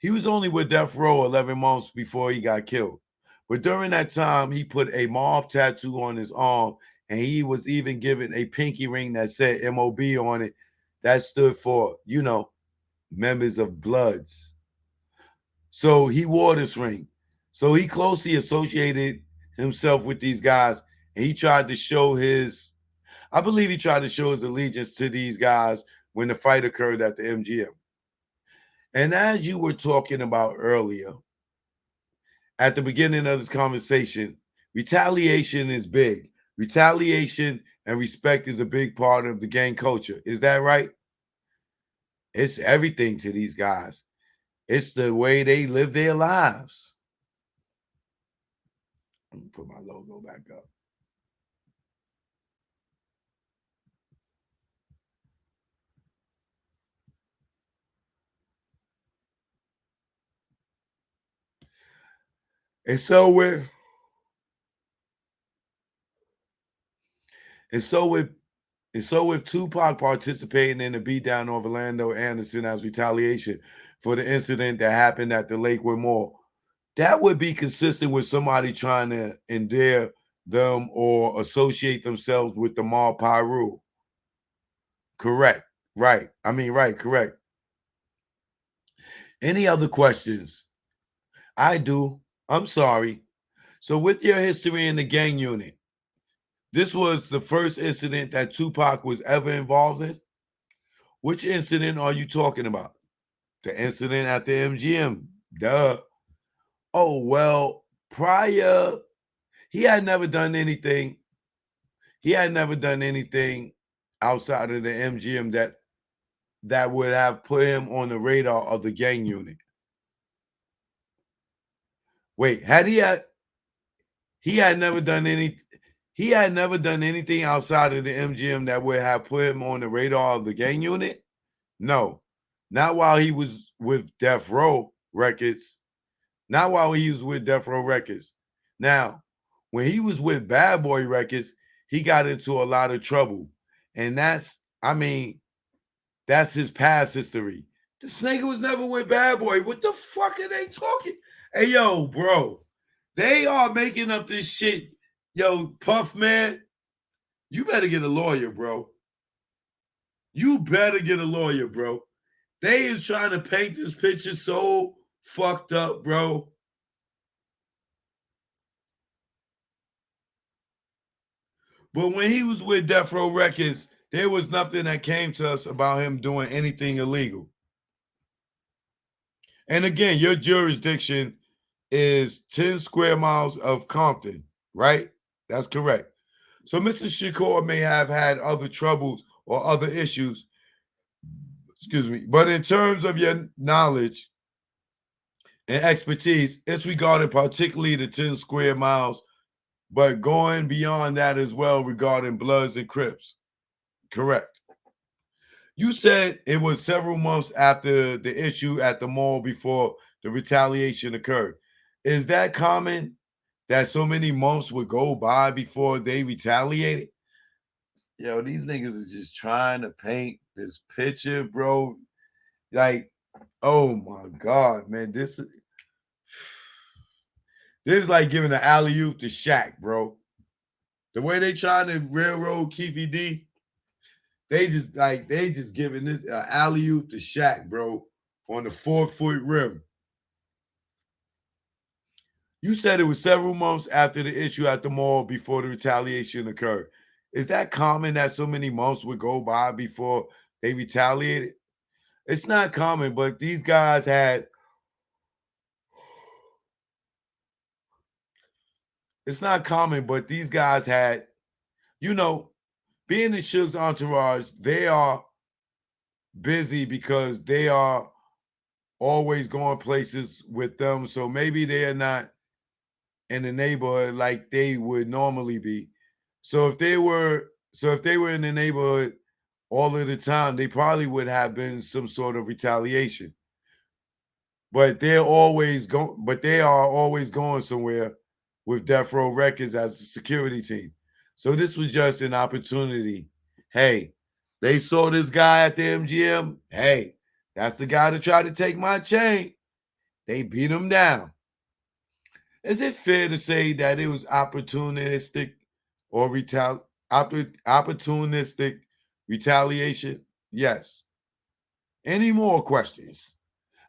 He was only with Death Row 11 months before he got killed. But during that time, he put a mob tattoo on his arm, and he was even given a pinky ring that said MOB on it. That stood for, you know, members of Bloods. So he wore this ring. So he closely associated himself with these guys, and he tried to show his, I believe he tried to show his allegiance to these guys when the fight occurred at the MGM. And as you were talking about earlier, at the beginning of this conversation, retaliation is big. Retaliation and respect is a big part of the gang culture. Is that right? It's everything to these guys. It's the way they live their lives. Let me put my logo back up. And so with Tupac participating in the beatdown of Orlando Anderson as retaliation for the incident that happened at the Lakewood Mall, that would be consistent with somebody trying to endear them or associate themselves with the Mar Pyru. Correct. Right. Correct. Any other questions? I do. I'm sorry. So with your history in the gang unit, this was the first incident that Tupac was ever involved in? Which incident are you talking about? The incident at the MGM. Duh. Oh, well, prior, he had never done anything. He had never done anything outside of the MGM that would have put him on the radar of the gang unit. Wait, he had never done anything outside of the MGM that would have put him on the radar of the gang unit? No, not while he was with Deathrow Records. Not while he was with Deathrow Records. Now, when he was with Bad Boy Records, he got into a lot of trouble. And that's his past history. This nigga was never with Bad Boy. What the fuck are they talking? Hey, yo, bro, they are making up this shit. Yo, Puff, man, you better get a lawyer, bro. You better get a lawyer, bro. They is trying to paint this picture so fucked up, bro. But when he was with Deathrow Records, there was nothing that came to us about him doing anything illegal. And again, your jurisdiction is 10 square miles of Compton, right? That's correct. So Mr. Shakur may have had other troubles or other issues. Excuse me. But in terms of your knowledge and expertise, it's regarding particularly the 10 square miles, but going beyond that as well regarding Bloods and Crips. Correct. You said it was several months after the issue at the mall before the retaliation occurred. Is that common that so many months would go by before they retaliated? Yo, these niggas is just trying to paint this picture, bro. Like, oh my God, man. This is like giving an alley-oop to Shaq, bro. The way they trying to railroad Keefy D, they just giving this alley-oop to Shaq, bro, on the 4-foot rim. You said it was several months after the issue at the mall before the retaliation occurred. Is that common that so many months would go by before they retaliated? It's not common, but these guys had. It's not common, but these guys had, you know, being in Suge's entourage, they are busy because they are always going places with them. So maybe they're not in the neighborhood like they would normally be. So if they were in the neighborhood all of the time, they probably would have been some sort of retaliation. But they are always going somewhere with Deathrow Records as a security team. So this was just an opportunity. Hey, they saw this guy at the MGM. Hey, that's the guy that tried to take my chain. They beat him down. Is it fair to say that it was opportunistic or opportunistic retaliation? Yes. Any more questions?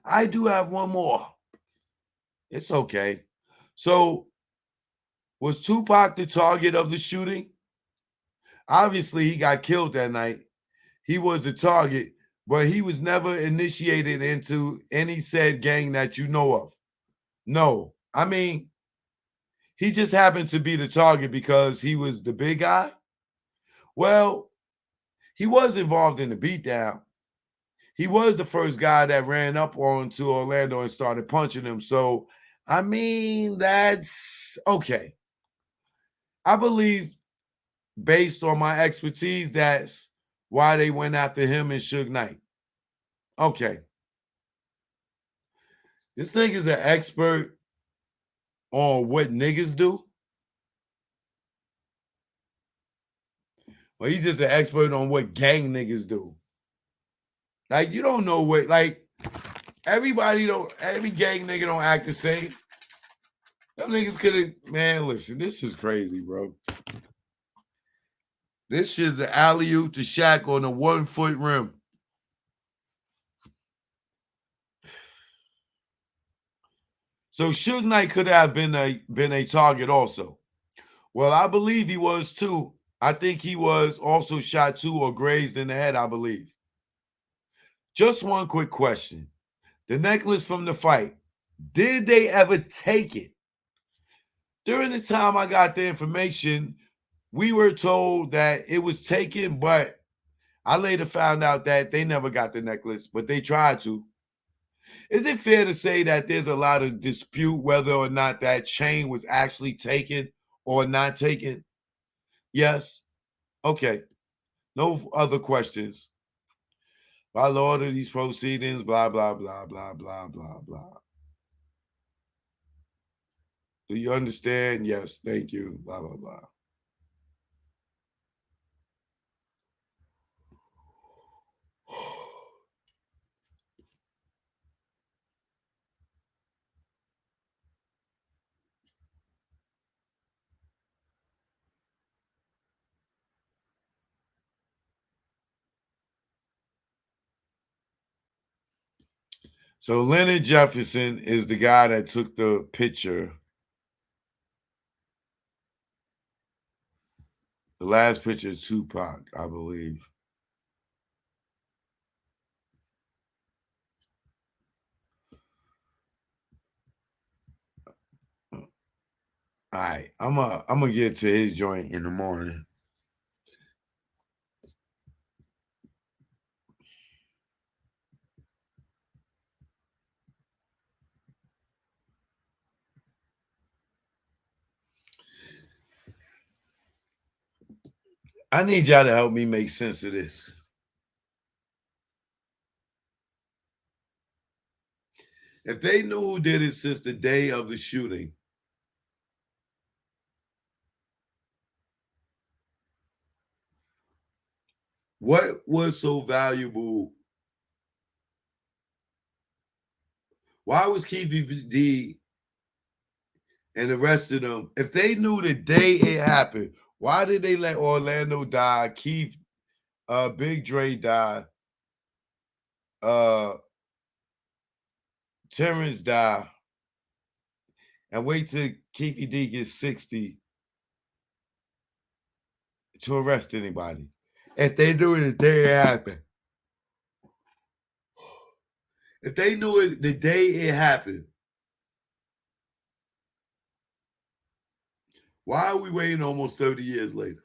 I do have one more. It's okay. So, was Tupac the target of the shooting? Obviously, he got killed that night. He was the target, but he was never initiated into any said gang that you know of. No. I mean, he just happened to be the target because he was the big guy. Well, he was involved in the beatdown. He was the first guy that ran up onto Orlando and started punching him. So, I mean, that's okay. I believe, based on my expertise, that's why they went after him and Suge Knight. Okay. This nigga's an expert on what niggas do. Well, he's just an expert on what gang niggas do. Like, you don't know what, like, every gang nigga don't act the same. Them niggas could have, man, listen, this is crazy, bro. This shit's an alley-oop to Shaq on a 1-foot rim. So Suge Knight could have been a target also. Well, I believe he was too. I think he was also shot too or grazed in the head, I believe. Just one quick question. The necklace from the fight, did they ever take it? During the time I got the information, we were told that it was taken, but I later found out that they never got the necklace, but they tried to. Is it fair to say that there's a lot of dispute whether or not that chain was actually taken or not taken? Yes. Okay. No other questions. By Lord of these proceedings, blah, blah, blah, blah, blah, blah, blah. Do you understand? Yes. Thank you. Blah, blah, blah. So Leonard Jefferson is the guy that took the picture. The last picture of Tupac, I believe. All right, I'm gonna get to his joint in the morning. I need y'all to help me make sense of this. If they knew who did it since the day of the shooting, what was so valuable? Why was Keith D and the rest of them, if they knew the day it happened, why did they let Orlando die, Keith, Big Dre die, Terrence die, and wait till Keefe D gets 60 to arrest anybody? If they knew it the day it happened. If they knew it the day it happened, why are we waiting almost 30 years later?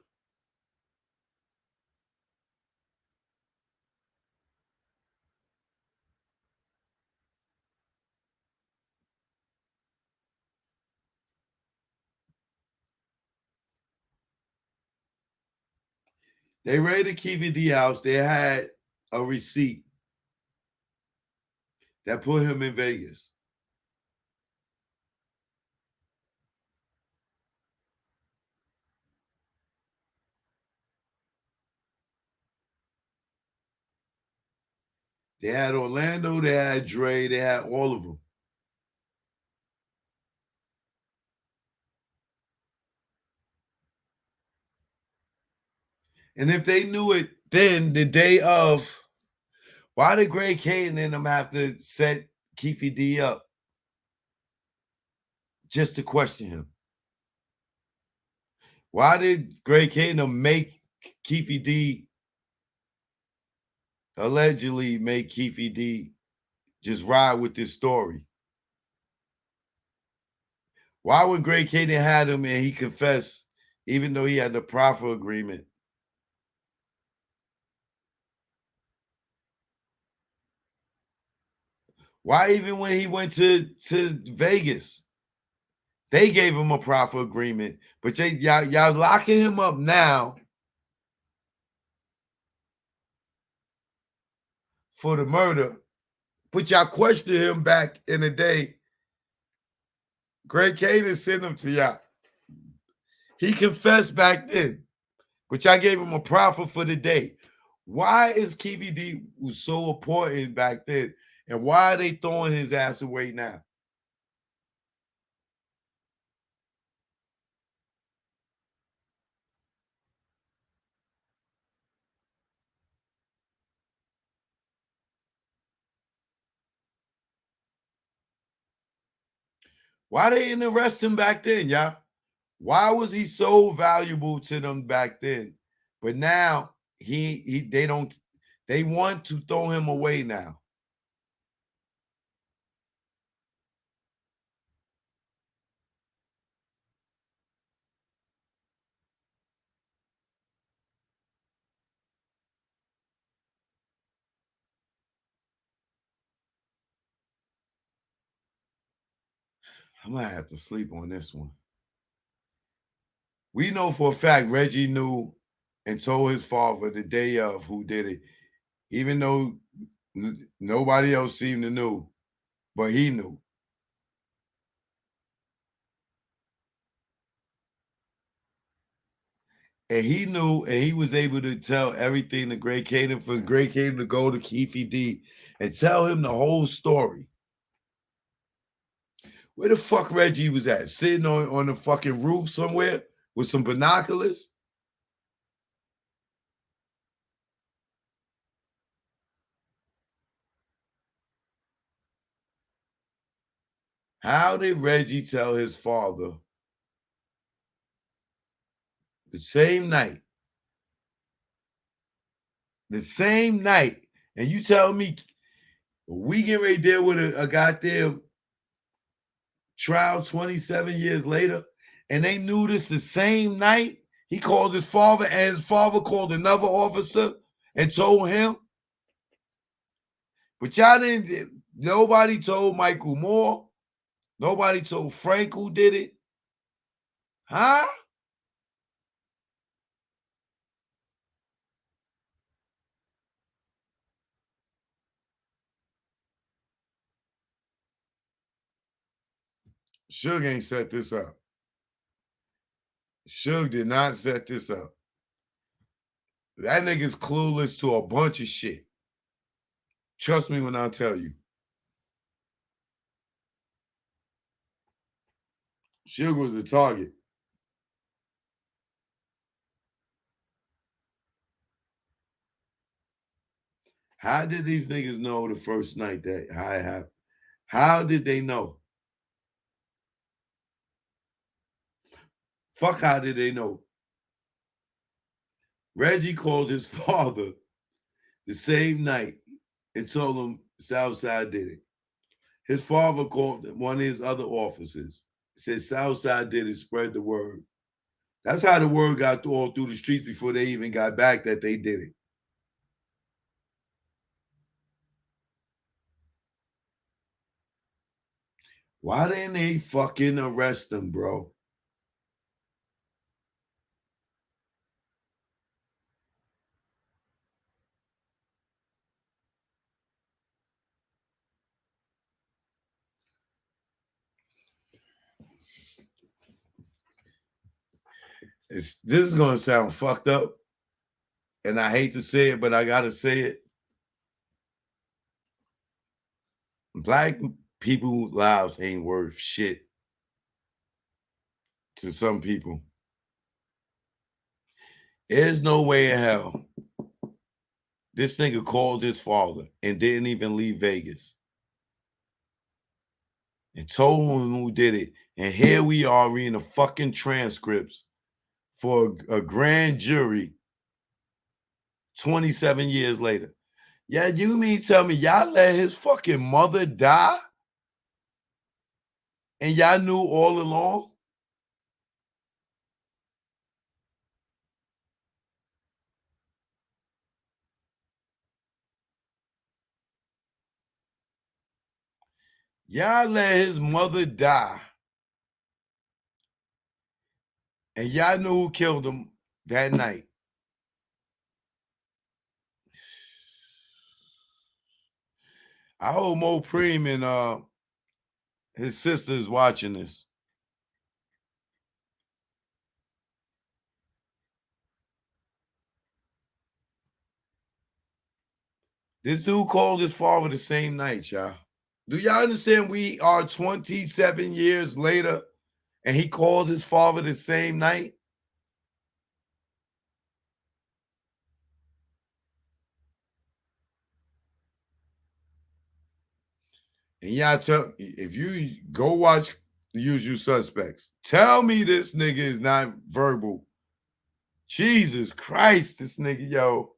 They raided Keefe D house. They had a receipt that put him in Vegas. They had Orlando, they had Dre, they had all of them. And if they knew it then, the day of, why did Greg Kane and them have to set Keefe D up just to question him? Why did Greg Kane make Keefe D, allegedly make Keefe D just ride with this story? Why when Greg Kane had him and he confessed, even though he had the proffer agreement? Why even when he went to Vegas, they gave him a proffer agreement, but y'all locking him up now for the murder, but y'all questioned him back in the day. Greg Kane sent him to y'all. He confessed back then, but y'all gave him a proffer for the day. Why is Keefe D was so important back then, and why are they throwing his ass away now? Why they didn't arrest him back then, y'all? Why was he so valuable to them back then? But now they want to throw him away now. I'm gonna have to sleep on this one. We know for a fact Reggie knew and told his father the day of who did it, even though nobody else seemed to know, but he knew. And he knew, and he was able to tell everything to Greg Kane, for Greg Kane to go to Keefe D and tell him the whole story. Where the fuck Reggie was at? Sitting on the fucking roof somewhere with some binoculars? How did Reggie tell his father the same night? The same night. And you tell me we get ready to deal with a goddamn trial 27 years later, and they knew this the same night? He called his father, and his father called another officer and told him. But y'all didn't, nobody told Michael Moore. Nobody told Frank who did it. Huh? Suge ain't set this up. Suge did not set this up. That nigga's clueless to a bunch of shit. Trust me when I tell you. Suge was the target. How did these niggas know the first night that how it happened? How did they know? Fuck, how did they know? Reggie called his father the same night and told him Southside did it. His father called one of his other officers, said Southside did it, spread the word. That's how the word got all through the streets before they even got back that they did it. Why didn't they fucking arrest him, bro? This is gonna sound fucked up, and I hate to say it, but I gotta say it. Black people's lives ain't worth shit to some people. There's no way in hell this nigga called his father and didn't even leave Vegas and told him who did it. And here we are reading the fucking transcripts for a grand jury 27 years later. Yeah, you mean tell me y'all let his fucking mother die? And y'all knew all along? Y'all let his mother die. And y'all knew who killed him that night. I hope Mo Preem and his sister is watching this. This dude called his father the same night, y'all. Do y'all understand we are 27 years later and he called his father the same night? And y'all tell, if you go watch The Usual Suspects, tell me this nigga is not verbal. Jesus Christ, this nigga, yo.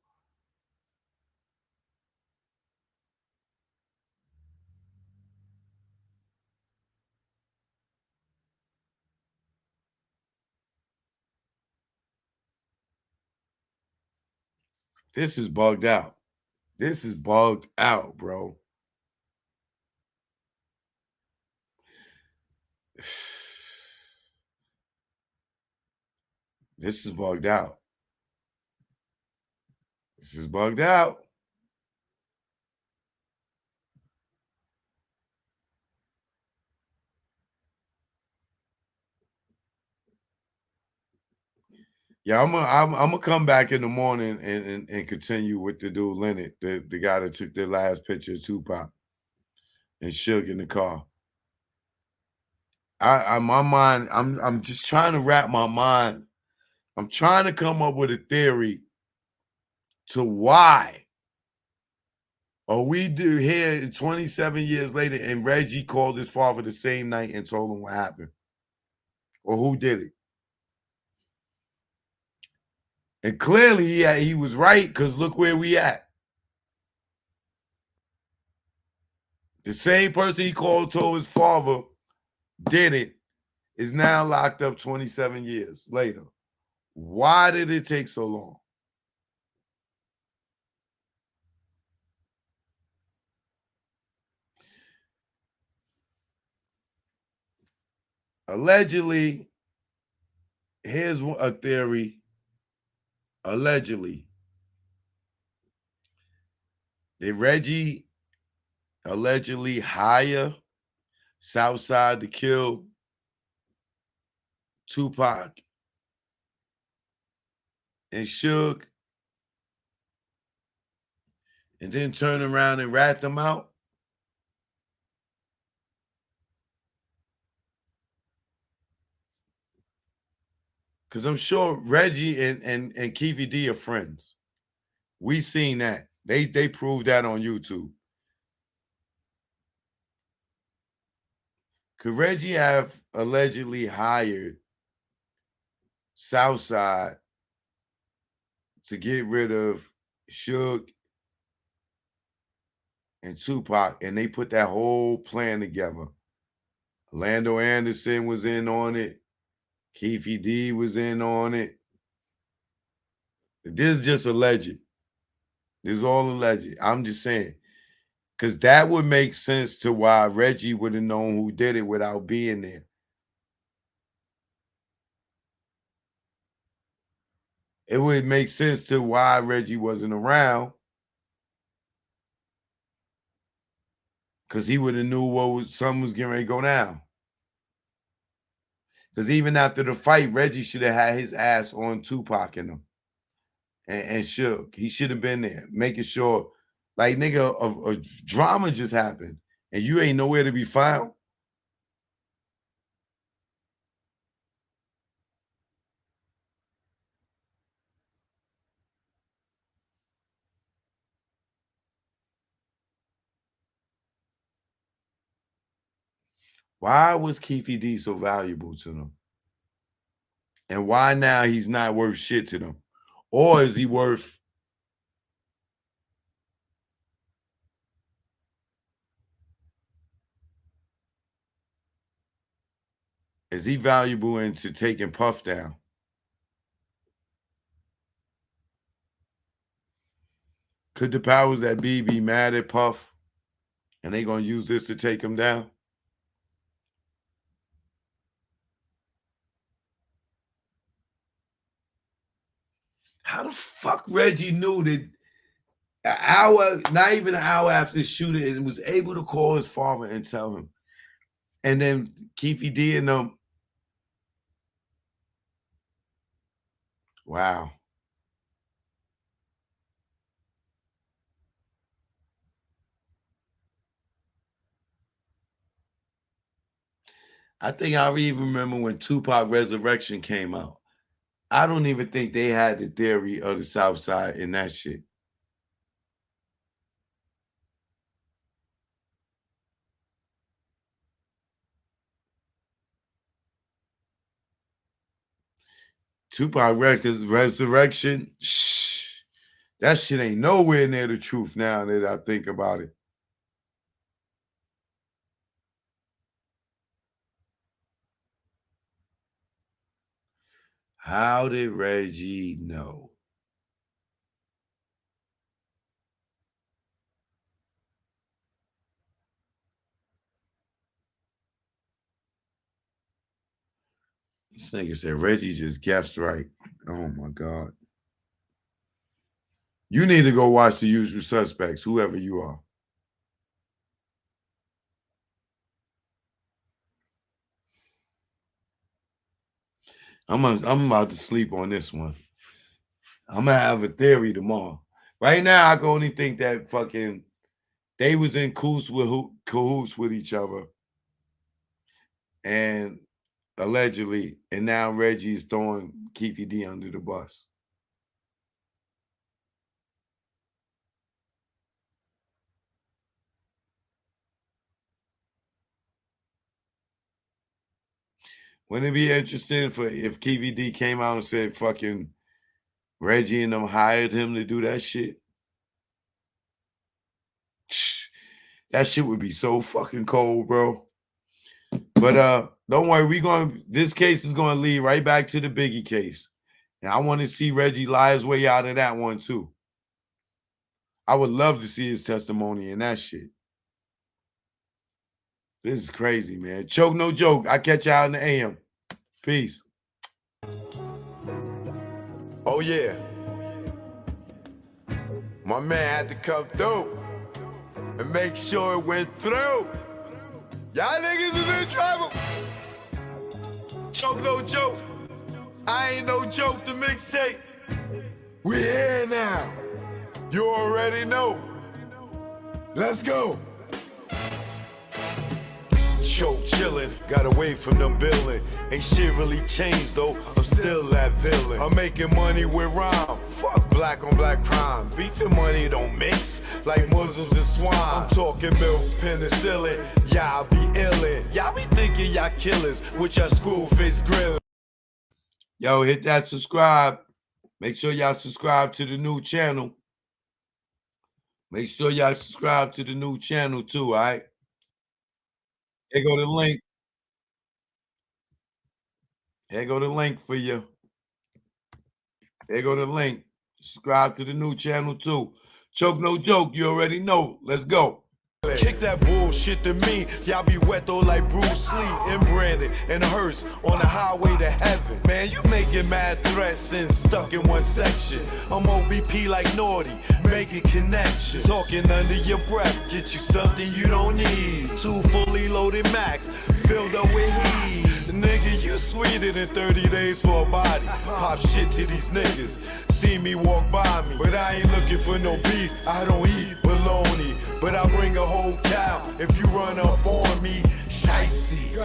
This is bugged out. This is bugged out, bro. This is bugged out. This is bugged out. Yeah, I'm gonna come back in the morning and continue with the dude Leonard, the guy that took the last picture of Tupac and Suge in the car. My mind, I'm just trying to wrap my mind. I'm trying to come up with a theory to why. Or we do here 27 years later, and Reggie called his father the same night and told him what happened. Or who did it. And clearly he was right, because look where we at. The same person he called told his father did it is now locked up 27 years later. Why did it take so long? Allegedly, here's a theory. Allegedly, did Reggie allegedly hire Southside to kill Tupac and Suge, and then turn around and rat them out? Because I'm sure Reggie and Keefy D are friends. We seen that. They proved that on YouTube. Could Reggie have allegedly hired Southside to get rid of Suge and Tupac, and they put that whole plan together? Orlando Anderson was in on it. Keefy D was in on it. This is just alleged. This is all alleged. I'm just saying. Because that would make sense to why Reggie would have known who did it without being there. It would make sense to why Reggie wasn't around. Because he would have knew something was getting ready to go down. Because even after the fight, Reggie should have had his ass on Tupac and them. And Suge. He should have been there, making sure, like, nigga, a drama just happened, and you ain't nowhere to be found. Why was Keefy D so valuable to them? And why now he's not worth shit to them? Or is he worth... Is he valuable into taking Puff down? Could the powers that be mad at Puff and they gonna use this to take him down? How the fuck Reggie knew that an hour, not even an hour after the shooting, and was able to call his father and tell him? And then Keefy D and them. Wow. I think I even remember when Tupac Resurrection came out. I don't even think they had the theory of the South Side in that shit. Tupac Records Resurrection, that shit ain't nowhere near the truth now that I think about it. How did Reggie know? This nigga said Reggie just guessed right. Oh my God. You need to go watch The Usual Suspects, whoever you are. I'm about to sleep on this one. I'm gonna have a theory tomorrow. Right now, I can only think that fucking they was in cahoots with each other, and allegedly, and now Reggie is throwing Keefy D under the bus. Wouldn't it be interesting if Keefy D came out and said fucking Reggie and them hired him to do that shit? That shit would be so fucking cold, bro. But don't worry, this case is gonna lead right back to the Biggie case. And I want to see Reggie lie his way out of that one too. I would love to see his testimony in that shit. This is crazy, man. Choke no joke. I catch y'all in the AM. Peace. Oh yeah. My man had to come through and make sure it went through. Y'all niggas is in trouble. Choke no joke. I ain't no joke, the mixtape. We here now. You already know. Let's go. Choke chillin', got away from them billin'. Ain't shit really changed though, I'm still that villain. I'm making money with rhyme, fuck black on black crime. Beef and money don't mix, like Muslims and swine. I'm talking milk, penicillin, y'all be illin'. Y'all be thinking y'all killers, with your school fits grillin'. Yo, hit that subscribe. Make sure y'all subscribe to the new channel. Make sure y'all subscribe to the new channel too, all right? Here go the link. Here go the link for you. Here go the link. Subscribe to the new channel too. Choke no joke, you already know. Let's go. Kick that bullshit to me. Y'all be wet though like Bruce Lee and Brandon and Hearst on the highway to heaven. Man, you making mad threats and stuck in one section. I'm OBP like Naughty, making connections. Talking under your breath, get you something you don't need. 2 fully loaded Max, filled up with heat. Nigga, you sweeter than 30 days for a body. Pop shit to these niggas. See me walk by me, but I ain't looking for no beef. I don't eat bologna, but I bring a whole cow. If you run up on me, shiesty.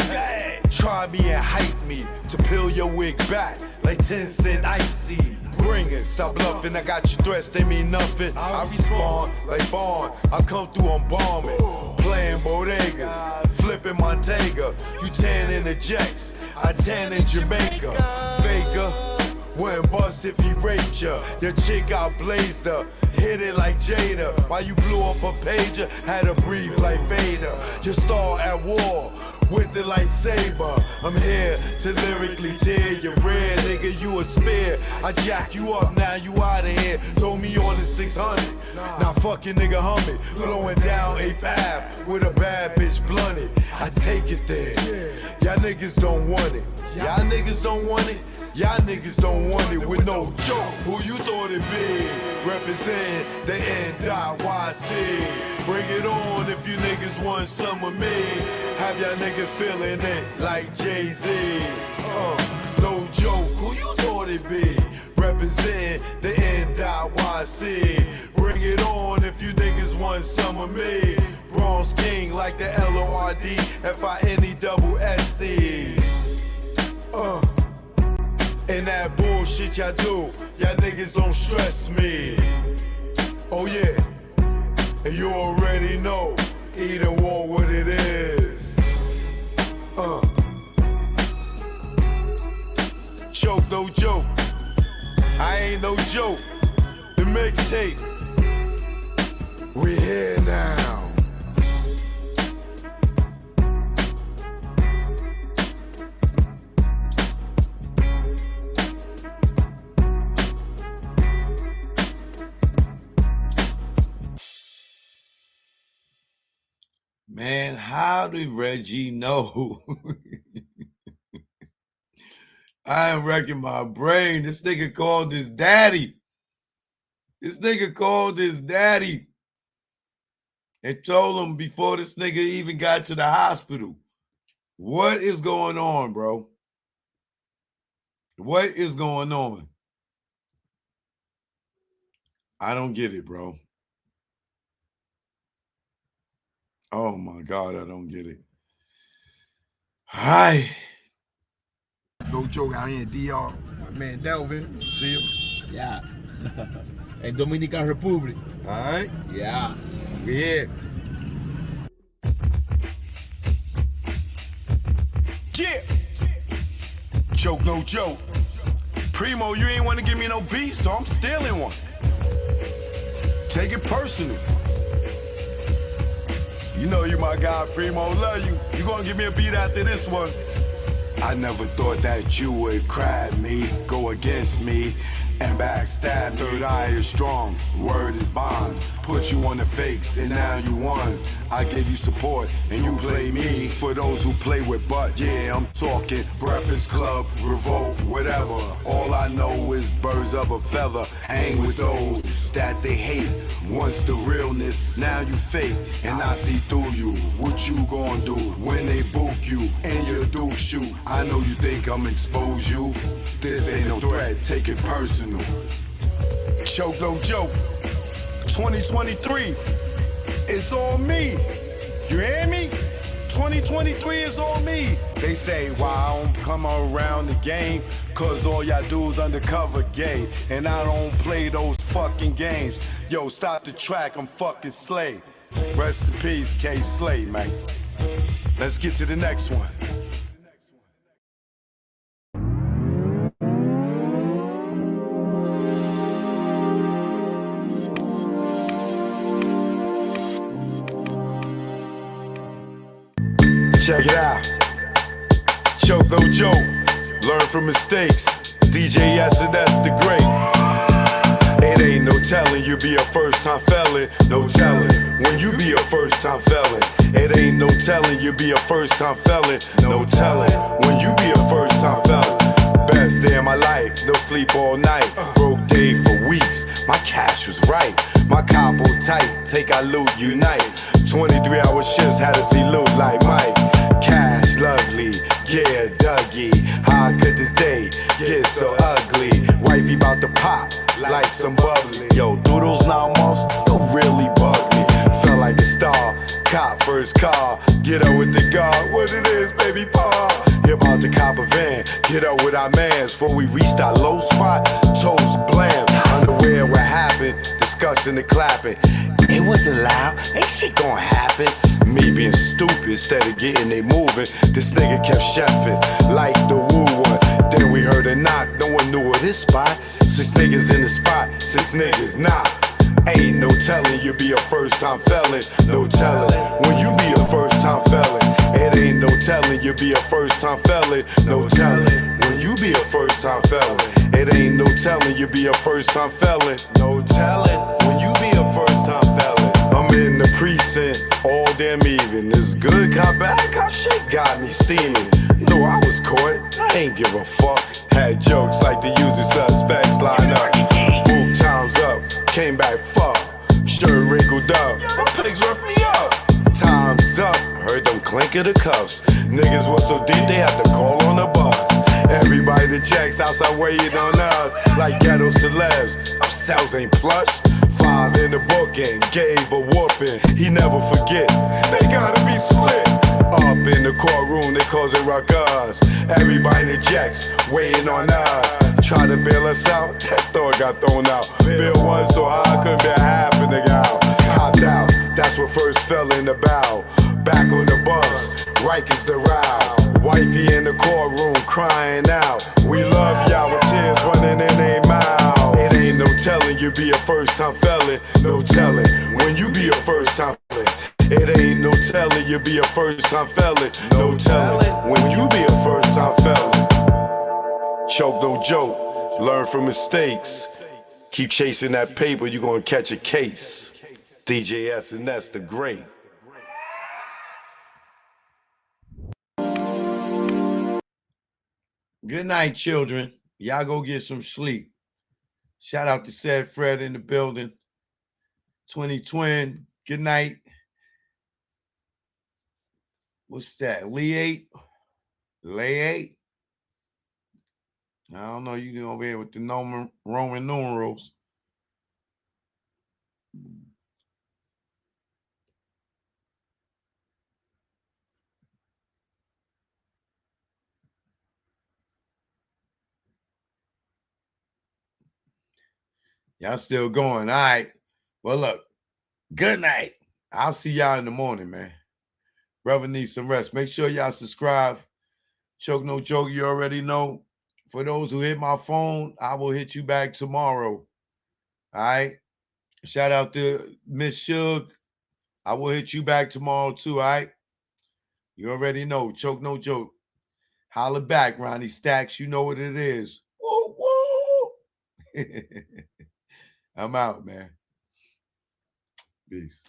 Try me and hype me to peel your wig back like 10 cent icy. Bring it, stop bluffing. I got your threats, they mean nothing. I respond like Bond. I come through, I'm bombing. Playing bodegas, flipping Montega. You tan in the Jacks, I tan in Jamaica. Faker, wouldn't bust if he raped ya. Your chick out blazed her, hit it like Jada. While you blew up a pager, had to breathe like Vader. Your star at war, with the lightsaber. I'm here to lyrically tear your red, nigga, you a spear. I jack you up, now you out of here. Throw me on the 600. Now fucking nigga hummin', blowing down 8th Ave with a bad bitch blunted. I take it there. Y'all niggas don't want it. Y'all niggas don't want it. Y'all niggas don't want it with no joke. Who you thought it be? Represent the NYC. Bring it on if you niggas want some of me. Have y'all niggas feeling it like Jay-Z. No joke. Who you thought it be? Represent the NYC. Bring it on if you niggas want some of me. Bronx King like the LORD-FINE-SC. And that bullshit y'all do, y'all niggas don't stress me. Oh yeah, and you already know, either war what it is. Choke no joke, I ain't no joke. The mixtape, we here now. Man, how did Reggie know? I am wrecking my brain. This nigga called his daddy. This nigga called his daddy and told him before this nigga even got to the hospital. What is going on, bro? What is going on? I don't get it, bro. Oh my God, I don't get it. Hi. No joke out here in DR. My man Delvin, see him? Yeah. In Dominican Republic. All right? Yeah. We here. Yeah. Choke no joke. Primo, you ain't want to give me no beat, so I'm stealing one. Take it personal. You know you my guy, Primo, love you. You gonna give me a beat after this one. I never thought that you would cry me, go against me. and backstab. Third eye is strong, word is bond. Put you on the fakes, and now you won. I gave you support, and you play me. For those who play with butt, yeah, I'm talking Breakfast Club, Revolt, whatever. All I know is birds of a feather. Hang with those that they hate. Once the realness, now you fake, and I see through you. What you gon' do when they book you and your Duke shoot? I know you think I'm expose you. This ain't no threat, take it personal. Choke no joke. 2023, it's on me. You hear me? 2023 is on me. They say why I don't come around the game, cause all y'all dudes undercover gay, and I don't play those fucking games. Yo, stop the track, I'm fucking Slay. Rest in peace, K Slay, man. Let's get to the next one. Check it out. Choke no joke. Learn from mistakes. DJ S&S the Great. It ain't no telling you be a first time felon. No telling when you be a first time felon. It ain't no telling you be a first time felon. No telling when you be a first time felon. Best day of my life, no sleep all night. Broke day for weeks, my cash was right. My capo tight, take our loot, unite. 23-hour shifts had us elude like Mike. Cash lovely, yeah, Dougie. How could this day get so ugly? Wifey bout to pop like some bubbly. Yo, doodles now most, you really bug me. Felt like a star, cop first car. Get up with the guard, what it is, baby paw. You about to cop a van, get up with our mans. Before we reached our low spot, toes blam. Underwear, what happened? Discussing the clapping. It wasn't loud, ain't shit gonna happen. Me being stupid instead of getting it moving. This nigga kept chefing like the woo one. Then we heard a knock, no one knew of this spot. 6 niggas in the spot, 6 niggas not. Ain't no telling you be a first time felon. No telling when you be a first time felon. It ain't no telling you be a first time felon. No telling when you be a first time felon. It ain't no telling you be a first time felon. No telling when you be a first time felon. I'm in the precinct all damn even. This good cop, bad cop shit got me steaming. No, I was caught, I ain't give a fuck. Had jokes like the usual suspects line up. Book times up, came back fuck. Shirt wrinkled up, my pigs roughed me up. Time's up, heard them clink of the cuffs. Niggas was so deep they had to call on the bus. Everybody that checks outside waiting on us like ghetto celebs. Our cells ain't plush. 5 in the book and gave a whooping. He never forget, they gotta be split. Up in the courtroom, they cause it ruckus. Everybody that checks waiting on us. Try to bail us out, that thought got thrown out. Bill one so high, I couldn't bear half a nigga out. Hopped out, that's what first fell in the bow. Back on the bus, Rikers the row. Wifey in the courtroom crying out. We love y'all with tears running in their mouth. It ain't no telling you be a first time felon. No telling when you be a first time felon. It ain't no telling you be a first time felon. No telling when you be a first time felon. Choke no joke, learn from mistakes. Keep chasing that paper, you gonna catch a case. DJ S&S the Great. Good night, children. Y'all go get some sleep. Shout out to Said Fred in the building. 2020. Good night. What's that? Lee 8? Lay 8? I don't know. You can over here with the Roman numerals. Y'all still going. All right. Well, look. Good night. I'll see y'all in the morning, man. Brother needs some rest. Make sure y'all subscribe. Choke no joke, you already know. For those who hit my phone, I will hit you back tomorrow. All right? Shout out to Miss Suge. I will hit you back tomorrow too, all right? You already know. Choke no joke. Holla back, Ronnie Stacks. You know what it is. Woo, woo. I'm out, man. Peace.